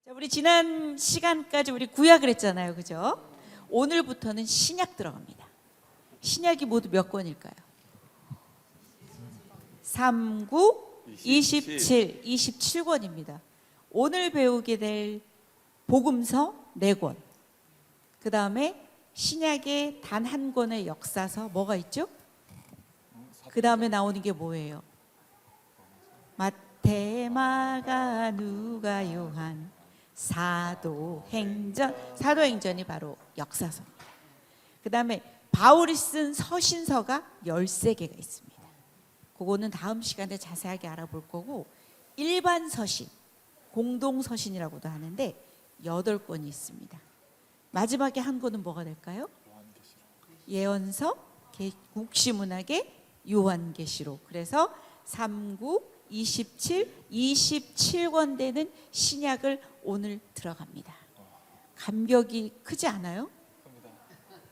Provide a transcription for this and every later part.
자, 우리 지난 시간까지 우리 구약을 했잖아요, 그죠? 오늘부터는 신약 들어갑니다. 신약이 모두 몇 권일까요? 3, 9, 27, 27권입니다. 오늘 배우게 될 복음서 4권. 그 다음에 신약의 단 한 권의 역사서 뭐가 있죠? 그 다음에 나오는 게 뭐예요? 마태, 마가, 누가, 요한, 사도행전이 바로 역사서. 그 다음에 바울이 쓴 서신서가 13개가 있습니다. 그거는 다음 시간에 자세하게 알아볼 거고, 일반 서신, 공동서신이라고도 하는데 8권이 있습니다. 마지막에 한 권은 뭐가 될까요? 예언서, 국시문학의 요한계시록. 그래서 3, 9, 27권 되는 신약을 오늘 들어갑니다. 간격이 크지 않아요?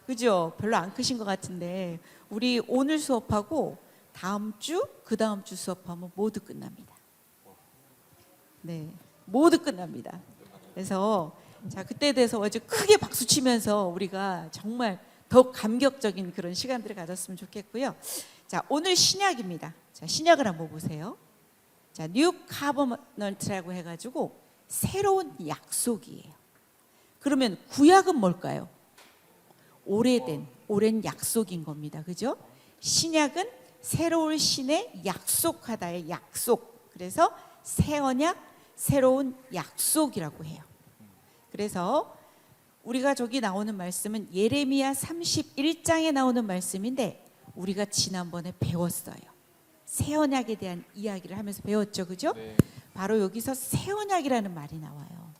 그죠? 별로 안 크신 것 같은데 우리 오늘 수업하고 다음 주, 그 다음 주 수업하면 모두 끝납니다. 네, 모두 끝납니다. 그래서 자, 그때에 대해서 아주 크게 박수 치면서 우리가 정말 더 감격적인 그런 시간들을 가졌으면 좋겠고요. 자, 오늘 신약입니다. 자, 신약을 한번 보세요. 자, 뉴 카버넌트라고 해가지고 새로운 약속이에요. 그러면 구약은 뭘까요? 오랜 약속인 겁니다. 그죠? 신약은 새로운 신의 약속하다의 약속. 그래서 새 언약, 새로운 약속이라고 해요. 그래서 우리가 저기 나오는 말씀은 예레미야 31장에 나오는 말씀인데 우리가 지난번에 배웠어요. 새 언약에 대한 이야기를 하면서 배웠죠, 그죠? 네. 바로 여기서 새 언약이라는 말이 나와요.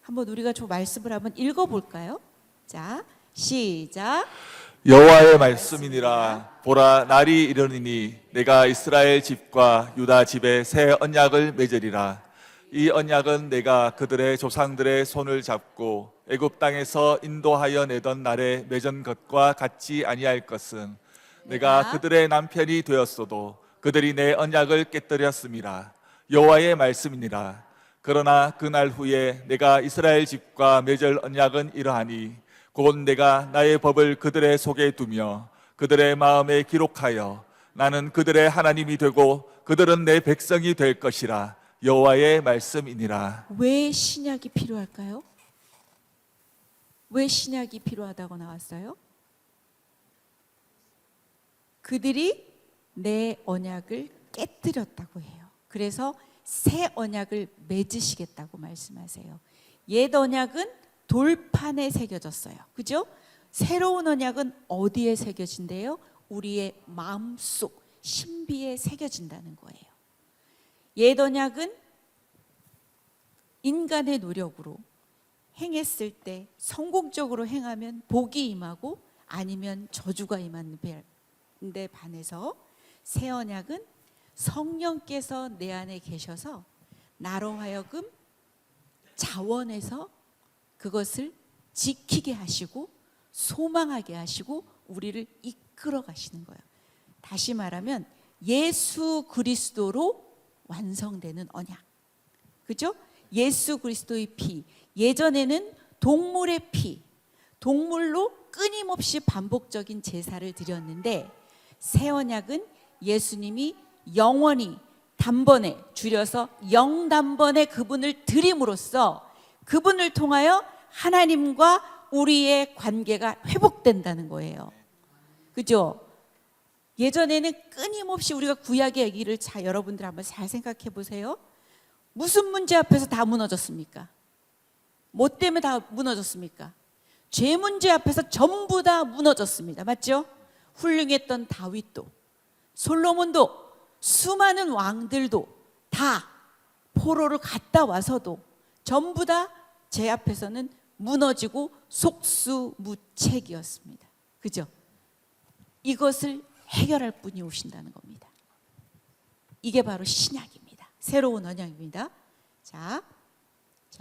한번 우리가 저 말씀을 한번 읽어볼까요? 자, 시작. 여호와의 말씀이니라. 보라, 날이 이르니니 내가 이스라엘 집과 유다 집에 새 언약을 맺으리라. 이 언약은 내가 그들의 조상들의 손을 잡고 애굽 땅에서 인도하여 내던 날에 맺은 것과 같지 아니할 것은 내가 그들의 남편이 되었어도 그들이 내 언약을 깨뜨렸음이라. 여호와의 말씀이니라. 그러나 그날 후에 내가 이스라엘 집과 맺을 언약은 이러하니 곧 내가 나의 법을 그들의 속에 두며 그들의 마음에 기록하여 나는 그들의 하나님이 되고 그들은 내 백성이 될 것이라. 여호와의 말씀이니라. 왜 신약이 필요할까요? 왜 신약이 필요하다고 나왔어요? 그들이 내 언약을 깨뜨렸다고 해요. 그래서 새 언약을 맺으시겠다고 말씀하세요. 옛 언약은 돌판에 새겨졌어요. 그죠? 새로운 언약은 어디에 새겨진대요? 우리의 마음속 신비에 새겨진다는 거예요. 옛 언약은 인간의 노력으로 행했을 때 성공적으로 행하면 복이 임하고 아니면 저주가 임하는데 반해서 새 언약은 성령께서 내 안에 계셔서 나로 하여금 자원해서 그것을 지키게 하시고 소망하게 하시고 우리를 이끌어 가시는 거예요. 다시 말하면 예수 그리스도로 완성되는 언약. 그죠? 예수 그리스도의 피. 예전에는 동물의 피, 동물로 끊임없이 반복적인 제사를 드렸는데 새 언약은 예수님이 영원히 단번에 줄여서 영단번에 그분을 드림으로써 그분을 통하여 하나님과 우리의 관계가 회복된다는 거예요. 그죠? 예전에는 끊임없이 우리가 구약의 얘기를 여러분들 한번 잘 생각해 보세요. 무슨 문제 앞에서 다 무너졌습니까? 뭐 때문에 다 무너졌습니까? 죄 문제 앞에서 전부 다 무너졌습니다. 맞죠? 훌륭했던 다윗도, 솔로몬도, 수많은 왕들도 다 포로를 갔다 와서도 전부 다 제 앞에서는 무너지고 속수무책이었습니다. 그죠? 이것을 해결할 분이 오신다는 겁니다. 이게 바로 신약입니다. 새로운 언약입니다. 자,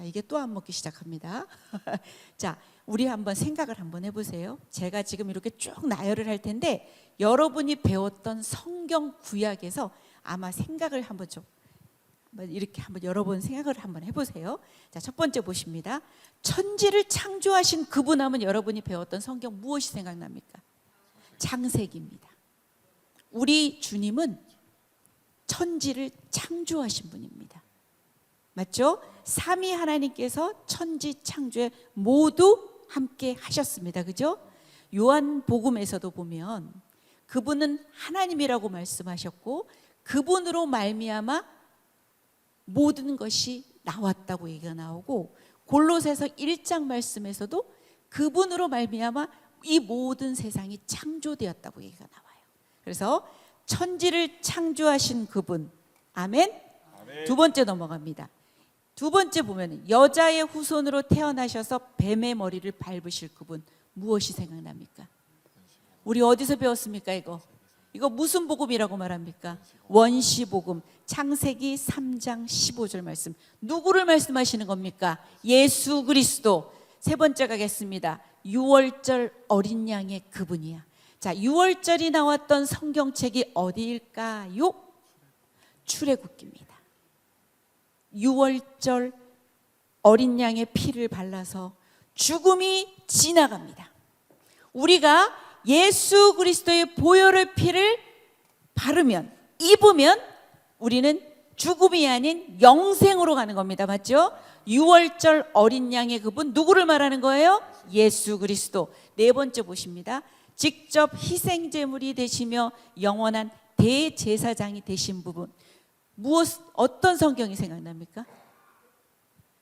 이게 또 안 먹기 시작합니다. 자, 우리 한번 생각을 한번 해보세요. 제가 지금 이렇게 쭉 나열을 할 텐데 여러분이 배웠던 성경 구약에서 아마 생각을 한번 좀 이렇게 한번 여러 번 생각을 한번 해보세요. 자, 첫 번째 보십니다. 천지를 창조하신 그분 하면 여러분이 배웠던 성경 무엇이 생각납니까? 창세기입니다. 우리 주님은 천지를 창조하신 분입니다. 맞죠? 삼위 하나님께서 천지 창조에 모두 함께 하셨습니다. 그죠? 요한복음에서도 보면 그분은 하나님이라고 말씀하셨고 그분으로 말미암아 모든 것이 나왔다고 얘기가 나오고 골로새서 1장 말씀에서도 그분으로 말미암아 이 모든 세상이 창조되었다고 얘기가 나와요. 그래서 천지를 창조하신 그분. 아멘. 두 번째 넘어갑니다. 두 번째 보면 여자의 후손으로 태어나셔서 뱀의 머리를 밟으실 그분. 무엇이 생각납니까? 우리 어디서 배웠습니까? 이거 무슨 복음이라고 말합니까? 원시복음. 창세기 3장 15절 말씀. 누구를 말씀하시는 겁니까? 예수 그리스도. 세 번째 가겠습니다. 6월절 어린 양의 그분이야. 자, 6월절이 나왔던 성경책이 어디일까요? 출애굽기입니다. 6월절 어린 양의 피를 발라서 죽음이 지나갑니다. 우리가 예수 그리스도의 보혈의 피를 바르면, 입으면 우리는 죽음이 아닌 영생으로 가는 겁니다. 맞죠? 6월절 어린 양의 그분, 누구를 말하는 거예요? 예수 그리스도. 네 번째 보십니다. 직접 희생제물이 되시며 영원한 대제사장이 되신 부분. 어떤 성경이 생각납니까?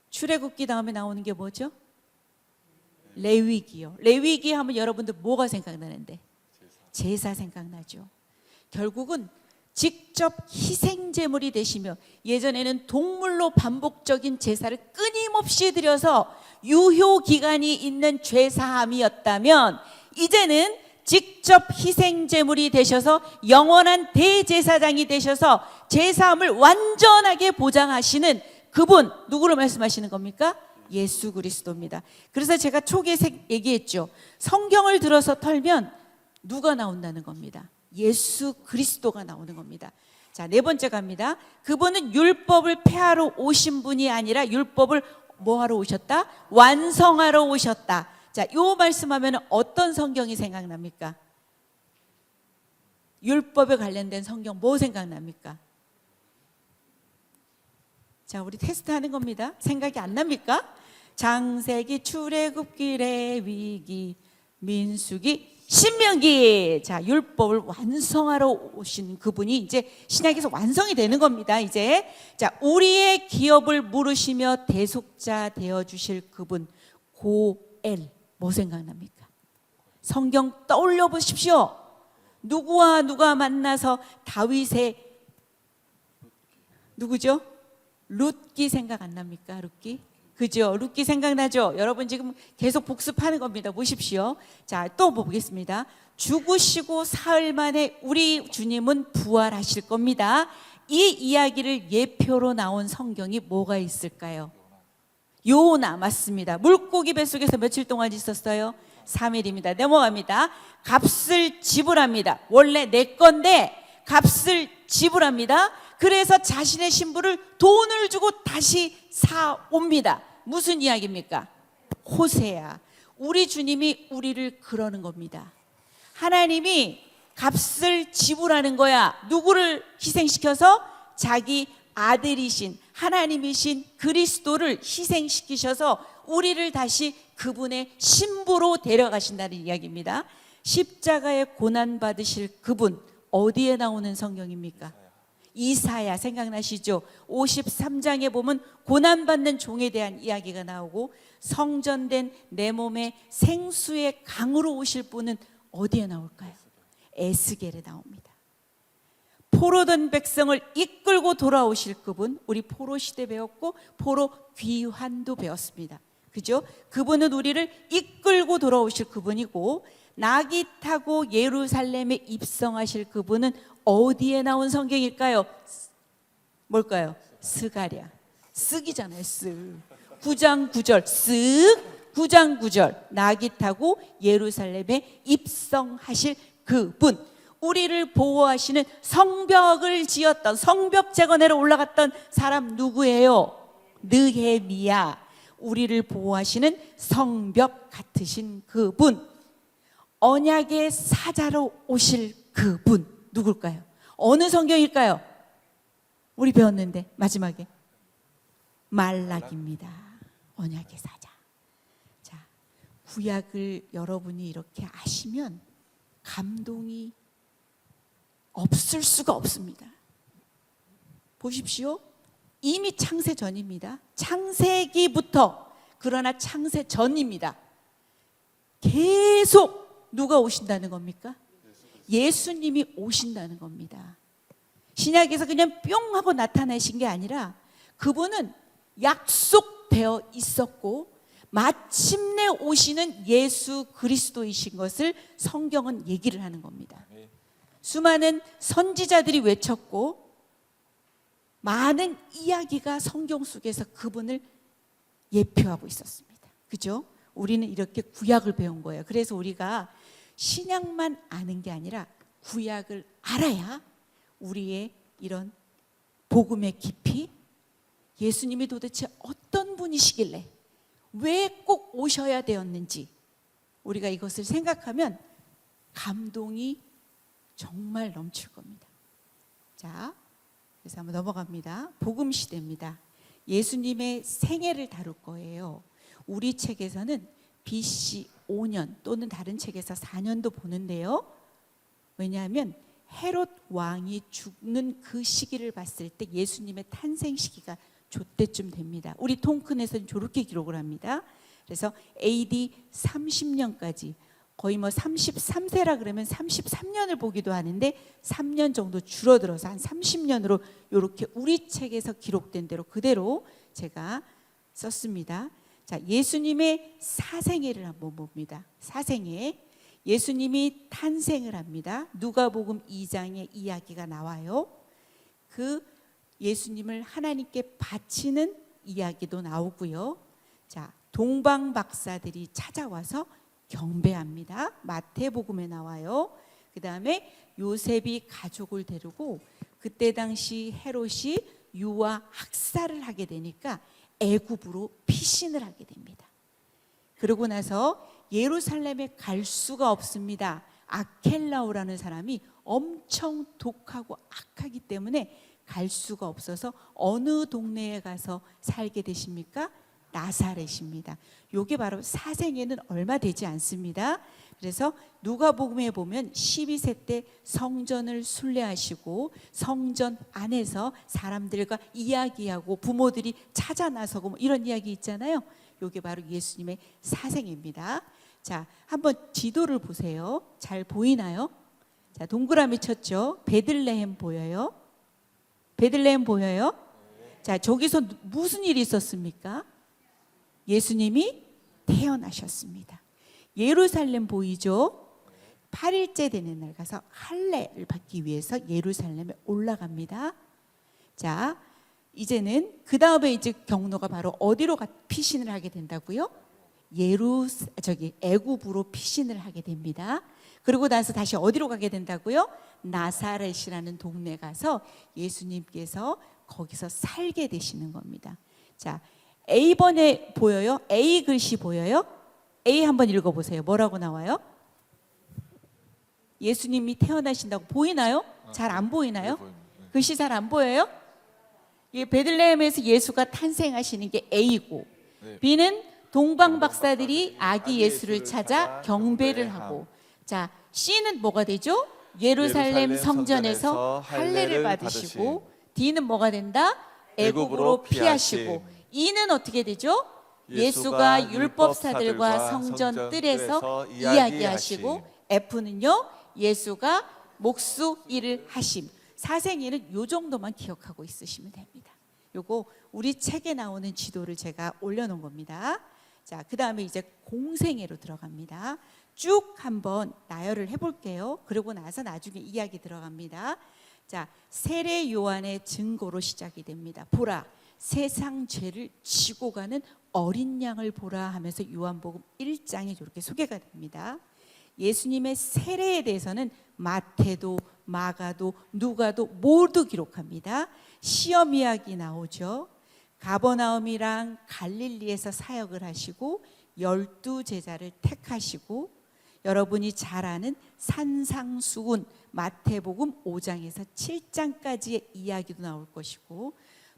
출애굽기 다음에 나오는 게 뭐죠? 레위기요. 레위기 하면 여러분들 뭐가 생각나는데? 제사 생각나죠. 결국은 직접 희생제물이 되시며, 예전에는 동물로 반복적인 제사를 끊임없이 드려서 유효기간이 있는 죄사함이었다면 이제는 직접 희생제물이 되셔서 영원한 대제사장이 되셔서 제사함을 완전하게 보장하시는 그분, 누구를 말씀하시는 겁니까? 예수 그리스도입니다. 그래서 제가 초기에 얘기했죠. 성경을 들어서 털면 누가 나온다는 겁니다. 예수 그리스도가 나오는 겁니다. 자, 네 번째 갑니다. 그분은 율법을 폐하러 오신 분이 아니라 율법을 뭐하러 오셨다? 완성하러 오셨다. 자, 요 말씀하면 어떤 성경이 생각납니까? 율법에 관련된 성경 뭐 생각납니까? 자, 우리 테스트하는 겁니다. 생각이 안 납니까? 창세기, 출애굽기, 레위기, 민수기, 신명기. 자, 율법을 완성하러 오신 그분이 이제 신약에서 완성이 되는 겁니다. 이제 자, 우리의 기업을 물으시며 대속자 되어 주실 그분, 고엘. 뭐 생각납니까? 성경 떠올려 보십시오. 누구와 누가 만나서 다윗의 누구죠? 룻기 생각 안 납니까? 룻기? 그죠? 룻기 생각나죠? 여러분 지금 계속 복습하는 겁니다. 보십시오. 자, 또 보겠습니다. 죽으시고 사흘 만에 우리 주님은 부활하실 겁니다. 이 이야기를 예표로 나온 성경이 뭐가 있을까요? 요나. 맞습니다. 물고기 뱃속에서 며칠 동안 있었어요? 3일입니다. 넘어갑니다. 값을 지불합니다. 원래 내 건데 값을 지불합니다. 그래서 자신의 신부를 돈을 주고 다시 사옵니다. 무슨 이야기입니까? 호세아. 우리 주님이 우리를 그러는 겁니다. 하나님이 값을 지불하는 거야. 누구를 희생시켜서? 자기 아들이신 하나님이신 그리스도를 희생시키셔서 우리를 다시 그분의 신부로 데려가신다는 이야기입니다. 십자가에 고난받으실 그분, 어디에 나오는 성경입니까? 이사야. 생각나시죠? 53장에 보면 고난받는 종에 대한 이야기가 나오고, 성전된 내 몸에 생수의 강으로 오실 분은 어디에 나올까요? 에스겔에 나옵니다. 포로된 백성을 이끌고 돌아오실 그분, 우리 포로 시대 배웠고 포로 귀환도 배웠습니다. 그죠? 그분은 우리를 이끌고 돌아오실 그분이고, 나귀 타고 예루살렘에 입성하실 그분은 어디에 나온 성경일까요? 뭘까요? 스가랴. 쓱이잖아요. 쓱. 9장 9절. 쓱. 9장 9절. 나귀 타고 예루살렘에 입성하실 그분. 우리를 보호하시는 성벽을 지었던, 성벽 재건해로 올라갔던 사람 누구예요? 느헤미야. 우리를 보호하시는 성벽 같으신 그분, 언약의 사자로 오실 그분 누굴까요? 어느 성경일까요? 우리 배웠는데 마지막에 말락입니다. 언약의 사자. 자, 구약을 여러분이 이렇게 아시면 감동이 없을 수가 없습니다. 보십시오. 이미 창세 전입니다. 창세기부터, 그러나 창세 전입니다. 계속 누가 오신다는 겁니까? 예수님이 오신다는 겁니다. 신약에서 그냥 뿅 하고 나타나신 게 아니라 그분은 약속되어 있었고 마침내 오시는 예수 그리스도이신 것을 성경은 얘기를 하는 겁니다. 수많은 선지자들이 외쳤고 많은 이야기가 성경 속에서 그분을 예표하고 있었습니다. 그죠? 우리는 이렇게 구약을 배운 거예요. 그래서 우리가 신약만 아는 게 아니라 구약을 알아야 우리의 이런 복음의 깊이, 예수님이 도대체 어떤 분이시길래 왜 꼭 오셔야 되었는지 우리가 이것을 생각하면 감동이 정말 넘칠 겁니다. 자, 그래서 한번 넘어갑니다. 복음 시대입니다. 예수님의 생애를 다룰 거예요. 우리 책에서는 BC 5년 또는 다른 책에서 4년도 보는데요. 왜냐하면 헤롯 왕이 죽는 그 시기를 봤을 때 예수님의 탄생 시기가 저때쯤 됩니다. 우리 통큰에서는 저렇게 기록을 합니다. 그래서 AD 30년까지 거의 뭐 33세라 그러면 33년을 보기도 하는데 3년 정도 줄어들어서 한 30년으로 이렇게 우리 책에서 기록된 대로 그대로 제가 썼습니다. 자, 예수님의 사생애를 한번 봅니다. 사생애. 예수님이 탄생을 합니다. 누가복음 2장의 이야기가 나와요. 그 예수님을 하나님께 바치는 이야기도 나오고요. 자, 동방 박사들이 찾아와서 경배합니다. 마태복음에 나와요. 그 다음에 요셉이 가족을 데리고 그때 당시 헤롯이 유아 학살을 하게 되니까 애굽으로 피신을 하게 됩니다. 그러고 나서 예루살렘에 갈 수가 없습니다. 아켈라오라는 사람이 엄청 독하고 악하기 때문에 갈 수가 없어서 어느 동네에 가서 살게 되십니까? 나사렛입니다. 이게 바로 사생애는 얼마 되지 않습니다. 그래서 누가복음에 보면 12세 때 성전을 순례하시고 성전 안에서 사람들과 이야기하고 부모들이 찾아 나서고 뭐 이런 이야기 있잖아요. 이게 바로 예수님의 사생애입니다. 자, 한번 지도를 보세요. 잘 보이나요? 자, 동그라미 쳤죠. 베들레헴 보여요? 베들레헴 보여요? 자, 저기서 무슨 일이 있었습니까? 예수님이 태어나셨습니다. 예루살렘 보이죠? 8일째 되는 날 가서 할례를 받기 위해서 예루살렘에 올라갑니다. 자, 이제는 그 다음에 이제 경로가 바로 어디로 피신을 하게 된다고요? 애굽으로 피신을 하게 됩니다. 그리고 나서 다시 어디로 가게 된다고요? 나사렛이라는 동네 가서 예수님께서 거기서 살게 되시는 겁니다. 자, A번에 보여요? A 글씨 보여요? A 한번 읽어보세요. 뭐라고 나와요? 예수님이 태어나신다고 보이나요? 잘 안 보이나요? 글씨 잘 안 보여요? 베들레헴에서 예수가 탄생하시는 게 A고, B는 동방 박사들이 아기 예수를 찾아 경배를 하고, 자, C는 뭐가 되죠? 예루살렘 성전에서 할례를 받으시고, D는 뭐가 된다? 애굽으로 피하시고, E는 어떻게 되죠? 예수가 율법사들과 성전 뜰에서 이야기하시고, F는요, 예수가 목수 일을 하심. 사생애는 요 정도만 기억하고 있으시면 됩니다. 요거 우리 책에 나오는 지도를 제가 올려놓은 겁니다. 자, 그 다음에 이제 공생애로 들어갑니다. 쭉 한번 나열을 해볼게요. 그러고 나서 나중에 이야기 들어갑니다. 자, 세례 요한의 증거로 시작이 됩니다. 보라, 세상 죄를 지고 가는 어린 양을 보라 하면서 요한복음 1장에 이렇게 소개가 됩니다. 예수님의 세례에 대해서는 마태도 마가도 누가도 모두 기록합니다. 시험 이야기 나오죠. 가버나움이랑 갈릴리에서 사역을 하시고 12제자를 택하시고 여러분이 잘 아는 산상수훈 마태복음 5장에서 7장까지의 이야기도 나올 것이고,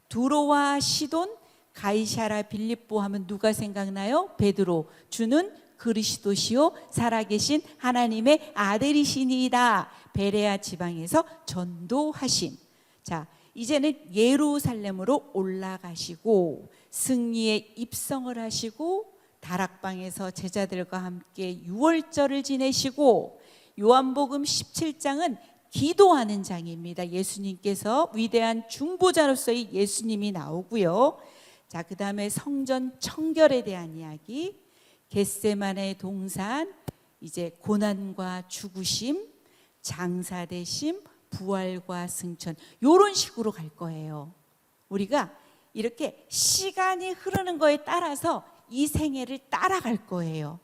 두로와 시돈 가이사라 빌립보 하면 누가 생각나요? 베드로. 주는 그리스도시요 살아계신 하나님의 아들이시니이다. 베레아 지방에서 전도하신. 자, 이제는 예루살렘으로 올라가시고 승리의 입성을 하시고 다락방에서 제자들과 함께 유월절을 지내시고, 요한복음 17장은 기도하는 장입니다. 예수님께서 위대한 중보자로서의 예수님이 나오고요. 자, 그 다음에 성전 청결에 대한 이야기, 겟세마네 동산, 이제 고난과 죽으심, 장사되심, 부활과 승천, 이런 식으로 갈 거예요. 우리가 이렇게 시간이 흐르는 거에 따라서 이 생애를 따라갈 거예요.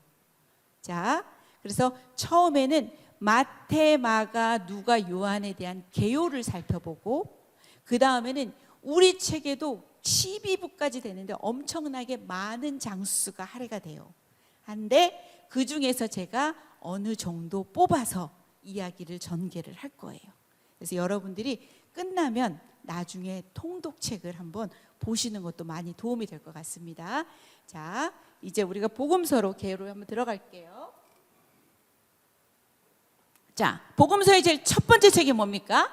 자, 그래서 처음에는 마태, 마가, 누가, 요한에 대한 개요를 살펴보고, 그 다음에는 우리 책에도 12부까지 되는데 엄청나게 많은 장수가 할애가 돼요. 한데 그 중에서 제가 어느 정도 뽑아서 이야기를 전개를 할 거예요. 그래서 여러분들이 끝나면 나중에 통독책을 한번 보시는 것도 많이 도움이 될 것 같습니다. 자, 이제 우리가 복음서로 개요로 한번 들어갈게요. 자, 복음서의 제일 첫 번째 책이 뭡니까?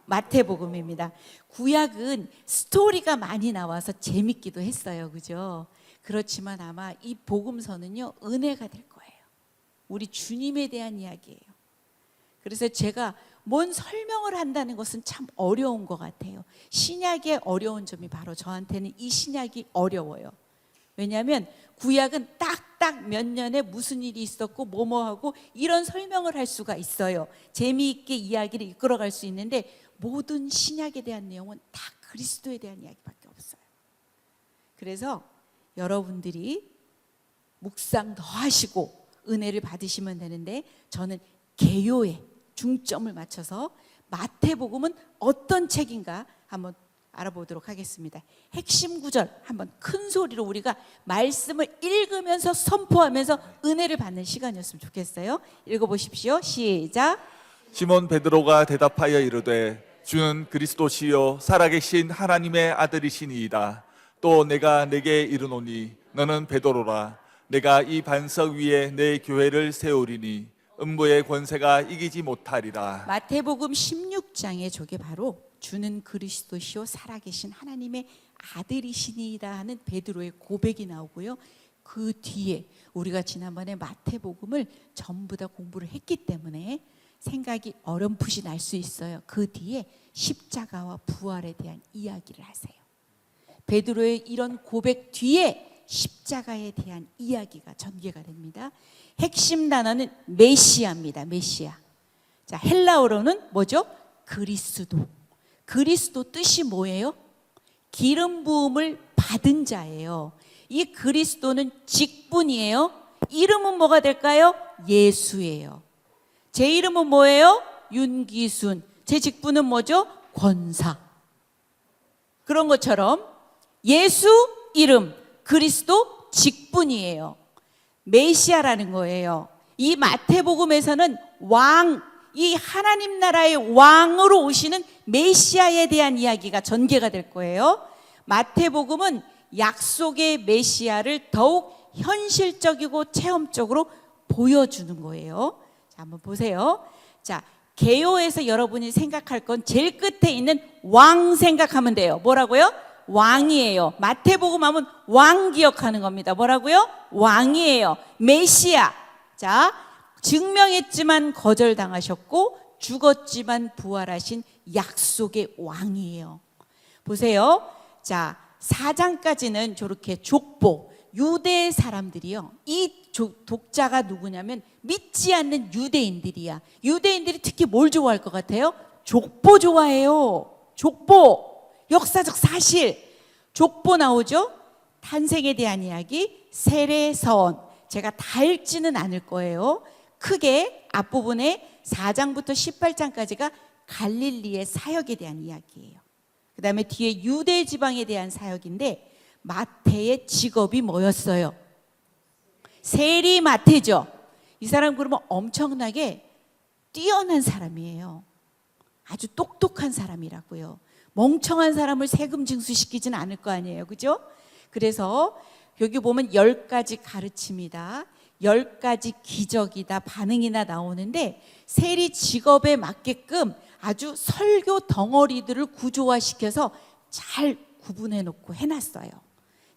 마태복음입니다. 구약은 스토리가 많이 나와서 재밌기도 했어요. 그죠? 그렇지만 아마 이 복음서는요, 은혜가 될 거예요. 우리 주님에 대한 이야기예요. 그래서 제가 뭔 설명을 한다는 것은 참 어려운 것 같아요. 신약의 어려운 점이 바로 저한테는 이 신약이 어려워요. 왜냐하면 구약은 딱딱 몇 년에 무슨 일이 있었고 뭐뭐하고 이런 설명을 할 수가 있어요. 재미있게 이야기를 이끌어갈 수 있는데, 모든 신약에 대한 내용은 다 그리스도에 대한 이야기밖에 없어요. 그래서 여러분들이 묵상 더 하시고 은혜를 받으시면 되는데, 저는 개요에 중점을 맞춰서 마태복음은 어떤 책인가 한번 알아보도록 하겠습니다. 핵심 구절 한번 큰 소리로 우리가 말씀을 읽으면서 선포하면서 은혜를 받는 시간이었으면 좋겠어요. 읽어보십시오. 시작. 시몬 베드로가 대답하여 이르되 주는 그리스도시요 살아계신 하나님의 아들이시니이다. 또 내가 내게 이르노니 너는 베드로라. 내가 이 반석 위에 내 교회를 세우리니 음부의 권세가 이기지 못하리라. 마태복음 16장에 저게 바로 주는 그리스도시요 살아계신 하나님의 아들이시니이다 하는 베드로의 고백이 나오고요. 그 뒤에 우리가 지난번에 마태복음을 전부 다 공부를 했기 때문에 생각이 어렴풋이 날 수 있어요. 그 뒤에 십자가와 부활에 대한 이야기를 하세요. 베드로의 이런 고백 뒤에 십자가에 대한 이야기가 전개가 됩니다. 핵심 단어는 메시아입니다. 메시아. 자, 헬라어로는 뭐죠? 그리스도. 그리스도 뜻이 뭐예요? 기름 부음을 받은 자예요. 이 그리스도는 직분이에요. 이름은 뭐가 될까요? 예수예요. 제 이름은 뭐예요? 윤기순. 제 직분은 뭐죠? 권사. 그런 것처럼 예수 이름, 그리스도 직분이에요. 메시아라는 거예요. 이 마태복음에서는 왕, 이 하나님 나라의 왕으로 오시는 메시아에 대한 이야기가 전개가 될 거예요. 마태복음은 약속의 메시아를 더욱 현실적이고 체험적으로 보여주는 거예요. 자, 한번 보세요. 자, 개요에서 여러분이 생각할 건 제일 끝에 있는 왕 생각하면 돼요. 뭐라고요? 왕이에요. 마태복음 하면 왕 기억하는 겁니다. 뭐라고요? 왕이에요. 메시아. 자, 증명했지만 거절당하셨고 죽었지만 부활하신 약속의 왕이에요. 보세요. 자, 4장까지는 저렇게 족보, 유대 사람들이요. 이 독자가 누구냐면 믿지 않는 유대인들이야. 유대인들이 특히 뭘 좋아할 것 같아요? 족보 좋아해요. 족보. 역사적 사실. 족보 나오죠? 탄생에 대한 이야기, 세례, 서원. 제가 다 읽지는 않을 거예요. 크게 앞부분에 4장부터 18장까지가 갈릴리의 사역에 대한 이야기예요. 그 다음에 뒤에 유대 지방에 대한 사역인데, 마태의 직업이 뭐였어요? 세리 마태죠. 이 사람 그러면 엄청나게 뛰어난 사람이에요. 아주 똑똑한 사람이라고요. 멍청한 사람을 세금 징수시키지는 않을 거 아니에요, 그죠? 그래서 여기 보면 10가지 가르침이다, 10가지 기적이다, 반응이나 나오는데, 세리 직업에 맞게끔 아주 설교 덩어리들을 구조화시켜서 잘 구분해 놓고 해놨어요.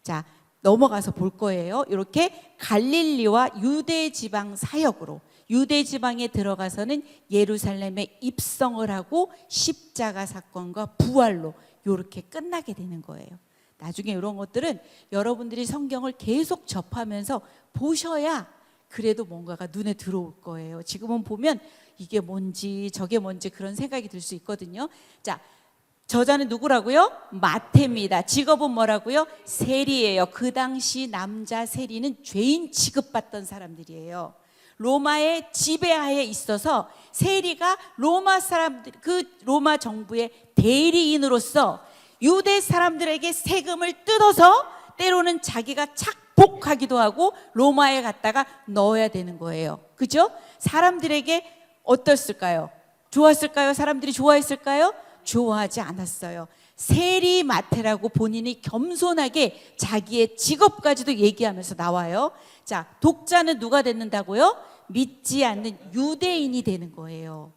자, 넘어가서 볼 거예요. 이렇게 갈릴리와 유대 지방 사역으로, 유대 지방에 들어가서는 예루살렘에 입성을 하고 십자가 사건과 부활로 이렇게 끝나게 되는 거예요. 나중에 이런 것들은 여러분들이 성경을 계속 접하면서 보셔야 그래도 뭔가가 눈에 들어올 거예요. 지금은 보면 이게 뭔지 저게 뭔지 그런 생각이 들 수 있거든요. 자, 저자는 누구라고요? 마태입니다. 직업은 뭐라고요? 세리예요. 그 당시 남자 세리는 죄인 취급받던 사람들이에요. 로마의 지배하에 있어서 세리가 로마 사람들, 그 로마 정부의 대리인으로서 유대 사람들에게 세금을 뜯어서 때로는 자기가 착복하기도 하고 로마에 갔다가 넣어야 되는 거예요. 그죠? 사람들에게 어떻을까요? 좋았을까요? 사람들이 좋아했을까요? 좋아하지 않았어요. 세리 마태라고 본인이 겸손하게 자기의 직업까지도 얘기하면서 나와요. 자, 독자는 누가 됐는다고요? 믿지 않는 유대인이 되는 거예요.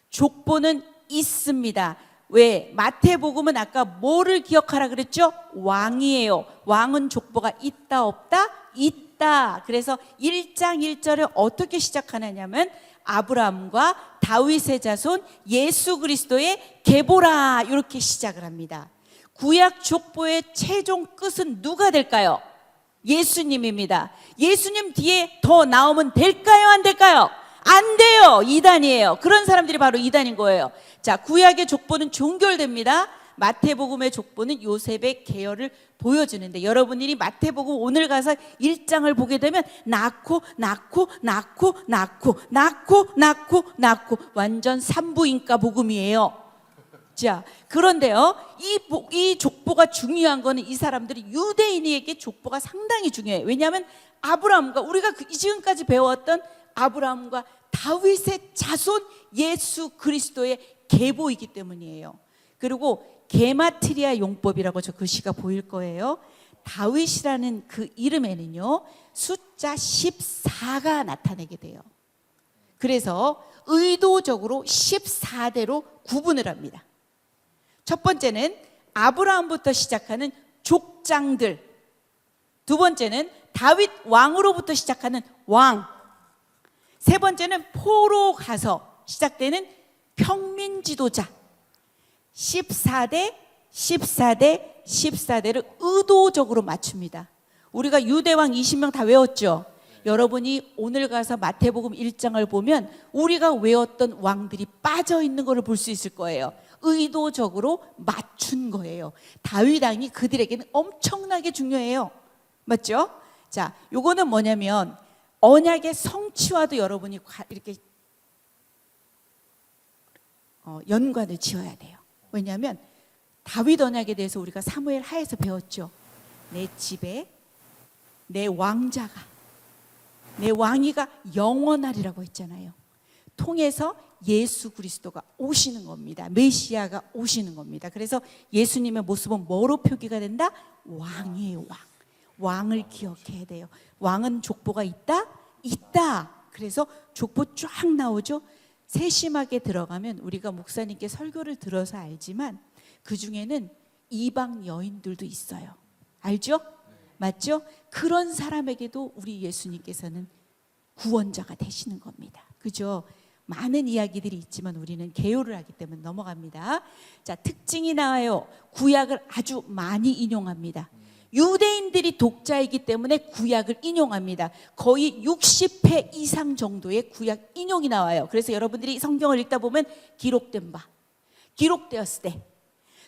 족보는 있습니다. 왜? 마태복음은 아까 뭐를 기억하라 그랬죠? 왕이에요. 왕은 족보가 있다 없다? 있다. 그래서 1장 1절에 어떻게 시작하느냐면 아브라함과 다윗의 자손 예수 그리스도의 계보라, 이렇게 시작을 합니다. 구약 족보의 최종 끝은 누가 될까요? 예수님입니다. 예수님 뒤에 더 나오면 될까요? 안 될까요? 안 돼요. 이단이에요. 그런 사람들이 바로 이단인 거예요. 자, 구약의 족보는 종결됩니다. 마태복음의 족보는 요셉의 계열을 보여주는데, 여러분들이 마태복음 오늘 가서 1장을 보게 되면 낳고 완전 산부인과 복음이에요. 자, 그런데요, 이 족보가 중요한 거는 이 사람들이 유대인에게 족보가 상당히 중요해요. 왜냐하면 아브라함과 우리가 지금까지 배웠던 아브라함과 다윗의 자손 예수 그리스도의 계보이기 때문이에요. 그리고 게마트리아 용법이라고 저 글씨가 보일 거예요. 다윗이라는 그 이름에는요, 숫자 14가 나타나게 돼요. 그래서 의도적으로 14대로 구분을 합니다. 첫 번째는 아브라함부터 시작하는 족장들, 두 번째는 다윗 왕으로부터 시작하는 왕, 세 번째는 포로 가서 시작되는 평민 지도자. 14대, 14대, 14대를 의도적으로 맞춥니다. 우리가 유대왕 20명 다 외웠죠? 여러분이 오늘 가서 마태복음 1장을 보면 우리가 외웠던 왕들이 빠져 있는 것을 볼 수 있을 거예요. 의도적으로 맞춘 거예요. 다윗 왕이 그들에게는 엄청나게 중요해요. 맞죠? 자, 요거는 뭐냐면 언약의 성취와도 여러분이 이렇게 연관을 지어야 돼요. 왜냐하면 다윗 언약에 대해서 우리가 사무엘 하에서 배웠죠. 내 집에 내 왕자가, 내 왕위가 영원하리라고 했잖아요. 통해서 예수 그리스도가 오시는 겁니다. 메시아가 오시는 겁니다. 그래서 예수님의 모습은 뭐로 표기가 된다? 왕이에요. 왕. 왕을 기억해야 돼요. 왕은 족보가 있다? 있다. 그래서 족보 쫙 나오죠. 세심하게 들어가면 우리가 목사님께 설교를 들어서 알지만 그 중에는 이방 여인들도 있어요. 알죠? 맞죠? 그런 사람에게도 우리 예수님께서는 구원자가 되시는 겁니다. 그죠? 많은 이야기들이 있지만 우리는 개요를 하기 때문에 넘어갑니다. 자, 특징이 나와요. 구약을 아주 많이 인용합니다. 유대인들이 독자이기 때문에 구약을 인용합니다. 거의 60회 이상 정도의 구약 인용이 나와요. 그래서 여러분들이 성경을 읽다 보면 기록된 바, 기록되었을 때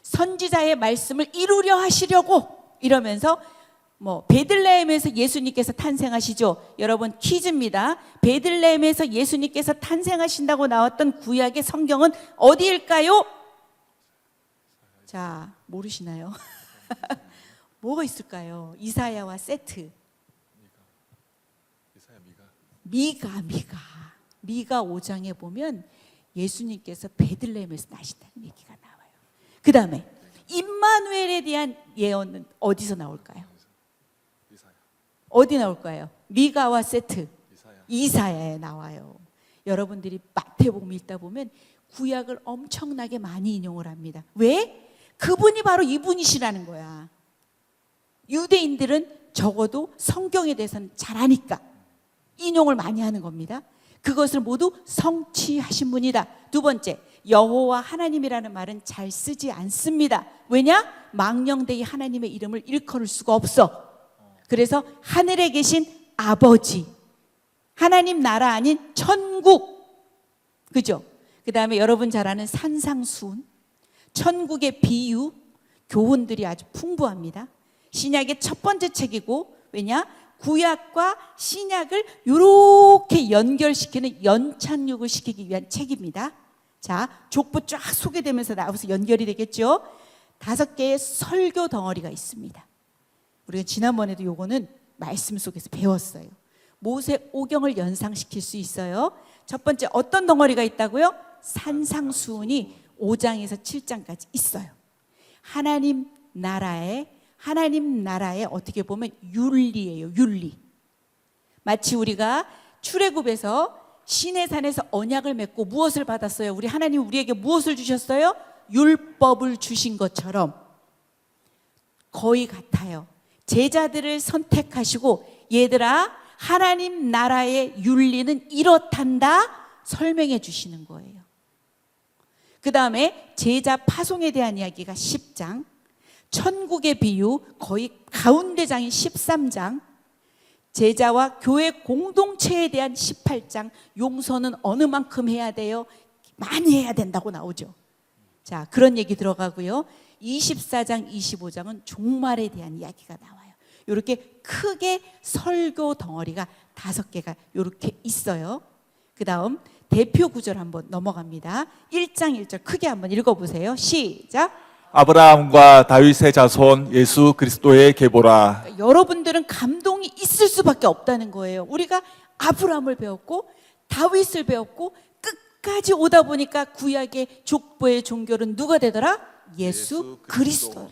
선지자의 말씀을 이루려 하시려고 이러면서 베들레헴에서 예수님께서 탄생하시죠. 여러분 퀴즈입니다. 베들레헴에서 예수님께서 탄생하신다고 나왔던 구약의 성경은 어디일까요? 자, 모르시나요? 뭐가 있을까요? 이사야와 세트. 미가 5장에 보면 예수님께서 베들레헴에서 나신다는 얘기가 나와요. 그 다음에 임마누엘에 대한 예언은 어디서 나올까요? 어디 나올까요? 미가와 세트. 이사야에 나와요. 여러분들이 마태복음 읽다 보면 구약을 엄청나게 많이 인용을 합니다. 왜? 그분이 바로 이분이시라는 거야. 유대인들은 적어도 성경에 대해서는 잘 아니까 인용을 많이 하는 겁니다. 그것을 모두 성취하신 분이다. 두 번째, 여호와 하나님이라는 말은 잘 쓰지 않습니다. 왜냐? 망령되이 하나님의 이름을 일컬을 수가 없어. 그래서 하늘에 계신 아버지, 하나님 나라 아닌 천국, 그죠? 그 다음에 여러분 잘 아는 산상수훈, 천국의 비유, 교훈들이 아주 풍부합니다. 신약의 첫 번째 책이고, 왜냐? 구약과 신약을 이렇게 연결시키는 연착륙을 시키기 위한 책입니다. 자, 족보 쫙 소개되면서 나와서 연결이 되겠죠. 5개의 설교 덩어리가 있습니다. 우리가 지난번에도 요거는 말씀 속에서 배웠어요. 모세 오경을 연상시킬 수 있어요. 첫 번째 어떤 덩어리가 있다고요? 산상수훈이 5장에서 7장까지 있어요. 하나님 나라의 어떻게 보면 윤리예요. 윤리. 마치 우리가 출애굽에서 시내산에서 언약을 맺고 무엇을 받았어요? 우리 하나님 우리에게 무엇을 주셨어요? 율법을 주신 것처럼 거의 같아요. 제자들을 선택하시고 얘들아 하나님 나라의 윤리는 이렇단다 설명해 주시는 거예요. 그 다음에 제자 파송에 대한 이야기가 10장, 천국의 비유 거의 가운데 장인 13장, 제자와 교회 공동체에 대한 18장, 용서는 어느 만큼 해야 돼요? 많이 해야 된다고 나오죠. 자, 그런 얘기 들어가고요. 24장, 25장은 종말에 대한 이야기가 나와요. 이렇게 크게 설교 덩어리가 5개가 이렇게 있어요. 그 다음 대표 구절 한번 넘어갑니다. 1장 1절 크게 한번 읽어보세요. 시작. 아브라함과 다윗의 자손 예수 그리스도의 계보라. 그러니까 여러분들은 감동이 있을 수밖에 없다는 거예요. 우리가 아브라함을 배웠고 다윗을 배웠고 끝까지 오다 보니까 구약의 족보의 종교는 누가 되더라? 예수 그리스도라.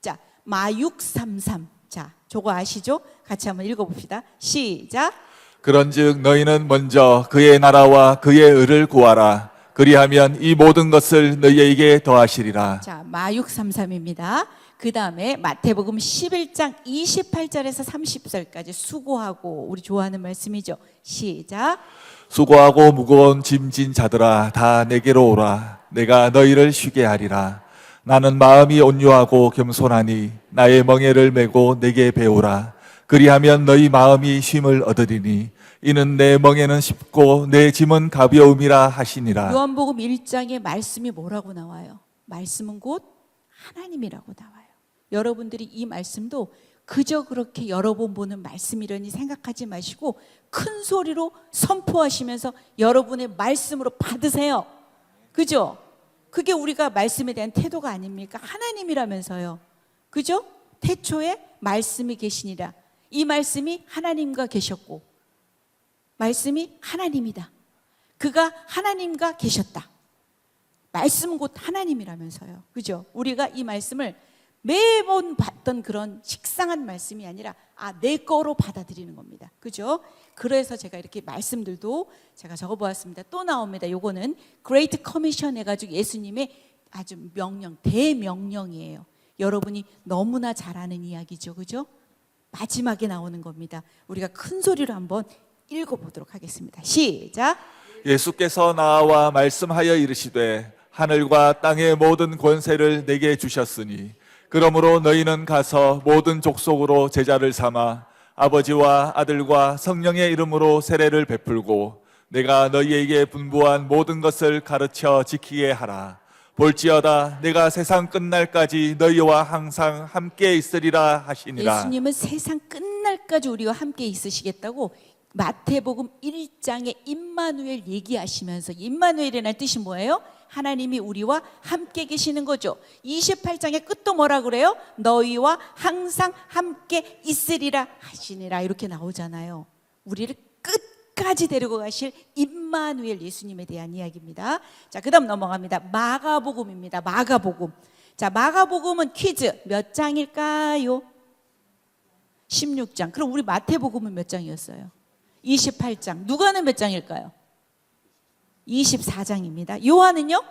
자, 마육33. 자, 저거 아시죠? 같이 한번 읽어봅시다. 시작. 그런즉 너희는 먼저 그의 나라와 그의 의를 구하라. 그리하면 이 모든 것을 너희에게 더하시리라. 자, 마육33입니다. 그 다음에 마태복음 11장 28절에서 30절까지 수고하고 우리 좋아하는 말씀이죠. 시작. 수고하고 무거운 짐진 자들아 다 내게로 오라. 내가 너희를 쉬게 하리라. 나는 마음이 온유하고 겸손하니 나의 멍에를 메고 내게 배우라. 그리하면 너희 마음이 쉼을 얻으리니 이는 내 멍에는 쉽고 내 짐은 가벼움이라 하시니라. 요한복음 1장에 말씀이 뭐라고 나와요? 말씀은 곧 하나님이라고 나와요. 여러분들이 이 말씀도 그저 그렇게 여러 번 보는 말씀이려니 생각하지 마시고 큰 소리로 선포하시면서 여러분의 말씀으로 받으세요. 그죠? 그게 우리가 말씀에 대한 태도가 아닙니까? 하나님이라면서요. 그죠? 태초에 말씀이 계시니라. 이 말씀이 하나님과 계셨고 말씀이 하나님이다. 그가 하나님과 계셨다. 말씀은 곧 하나님이라면서요. 그죠? 우리가 이 말씀을 매번 봤던 그런 식상한 말씀이 아니라 내 거로 받아들이는 겁니다. 그죠? 그래서 제가 이렇게 말씀들도 제가 적어보았습니다. 또 나옵니다. 요거는 Great Commission 해가지고 예수님의 아주 명령, 대명령이에요. 여러분이 너무나 잘 아는 이야기죠. 그죠? 마지막에 나오는 겁니다. 우리가 큰 소리로 한번 읽어보도록 하겠습니다. 시작. 예수께서 나와 말씀하여 이르시되 하늘과 땅의 모든 권세를 내게 주셨으니 그러므로 너희는 가서 모든 족속으로 제자를 삼아 아버지와 아들과 성령의 이름으로 세례를 베풀고 내가 너희에게 분부한 모든 것을 가르쳐 지키게 하라. 볼지어다 내가 세상 끝날까지 너희와 항상 함께 있으리라 하시니라. 예수님은 세상 끝날까지 우리와 함께 있으시겠다고 마태복음 1장에 임마누엘 얘기하시면서, 임마누엘이라는 뜻이 뭐예요? 하나님이 우리와 함께 계시는 거죠. 28장의 끝도 뭐라 그래요? 너희와 항상 함께 있으리라 하시니라, 이렇게 나오잖아요. 우리를 끝까지 데리고 가실 임마누엘 예수님에 대한 이야기입니다. 자, 그다음 넘어갑니다. 마가복음입니다. 마가복음. 자, 마가복음은 퀴즈 몇 장일까요? 16장. 그럼 우리 마태복음은 몇 장이었어요? 28장. 누가는 몇 장일까요? 24장입니다. 요한은요?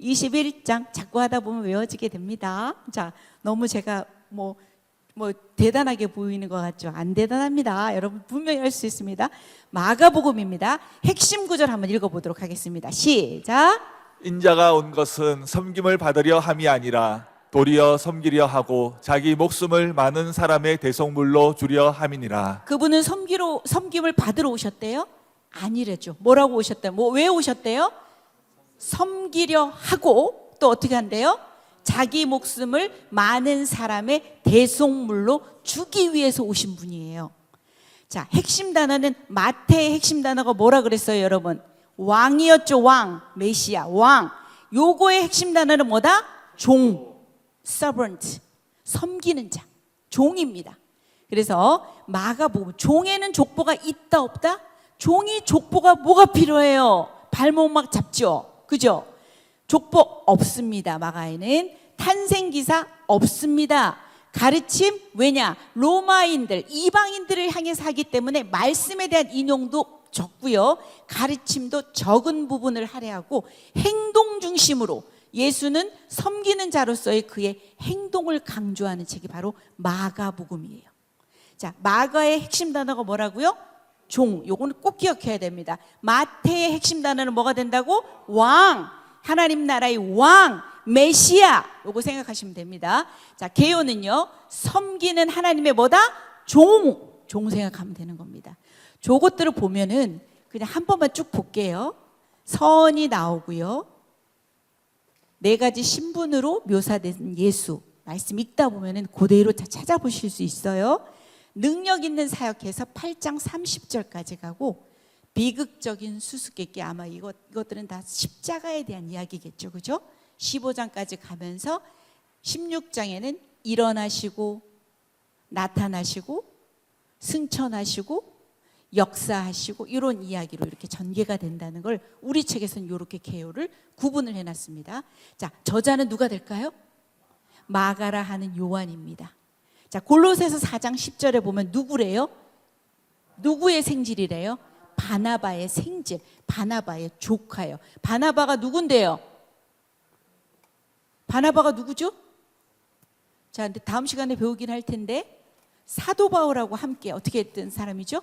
21장. 자꾸 하다 보면 외워지게 됩니다. 자, 너무 제가 뭐 대단하게 보이는 것 같죠? 안 대단합니다. 여러분 분명히 할 수 있습니다. 마가복음입니다. 핵심 구절 한번 읽어보도록 하겠습니다. 시작. 인자가 온 것은 섬김을 받으려 함이 아니라 도리어 섬기려 하고 자기 목숨을 많은 사람의 대속물로 주려 함이니라. 그분은 섬김을 받으러 오셨대요? 아니래죠. 뭐라고 오셨대요? 왜 오셨대요? 섬기려 하고 또 어떻게 한대요? 자기 목숨을 많은 사람의 대속물로 주기 위해서 오신 분이에요. 자, 핵심 단어는, 마태의 핵심 단어가 뭐라 그랬어요, 여러분? 왕이었죠. 왕, 메시아, 왕. 요거의 핵심 단어는 뭐다? 종, servant, 섬기는 자, 종입니다. 그래서 마가복음, 종에는 족보가 있다 없다? 종이 족보가 뭐가 필요해요? 발목 막 잡죠, 그죠? 족보 없습니다. 마가에는 탄생기사 없습니다. 가르침, 왜냐? 로마인들, 이방인들을 향해서 하기 때문에 말씀에 대한 인용도 적고요, 가르침도 적은 부분을 할애하고 행동 중심으로, 예수는 섬기는 자로서의 그의 행동을 강조하는 책이 바로 마가복음이에요. 자, 마가의 핵심 단어가 뭐라고요? 종. 요거는 꼭 기억해야 됩니다. 마태의 핵심 단어는 뭐가 된다고? 왕. 하나님 나라의 왕, 메시아. 요거 생각하시면 됩니다. 자, 개요는요, 섬기는 하나님의 뭐다? 종 생각하면 되는 겁니다. 저것들을 보면은 그냥 한 번만 쭉 볼게요. 선이 나오고요, 네 가지 신분으로 묘사된 예수 말씀 읽다 보면은 그대로 찾아보실 수 있어요. 능력 있는 사역해서 8장 30절까지 가고, 비극적인 수수께끼, 아마 이것들은 다 십자가에 대한 이야기겠죠, 그죠? 15장까지 가면서 16장에는 일어나시고 나타나시고 승천하시고 역사하시고 이런 이야기로 이렇게 전개가 된다는 걸 우리 책에서는 이렇게 개요를 구분을 해놨습니다. 자, 저자는 누가 될까요? 마가라 하는 요한입니다. 자, 골로새서 4장 10절에 보면 누구래요? 누구의 생질이래요? 바나바의 생질, 바나바의 조카예요. 바나바가 누군데요? 바나바가 누구죠? 자, 근데 다음 시간에 배우긴 할 텐데, 사도 바울하고 함께 어떻게 했던 사람이죠?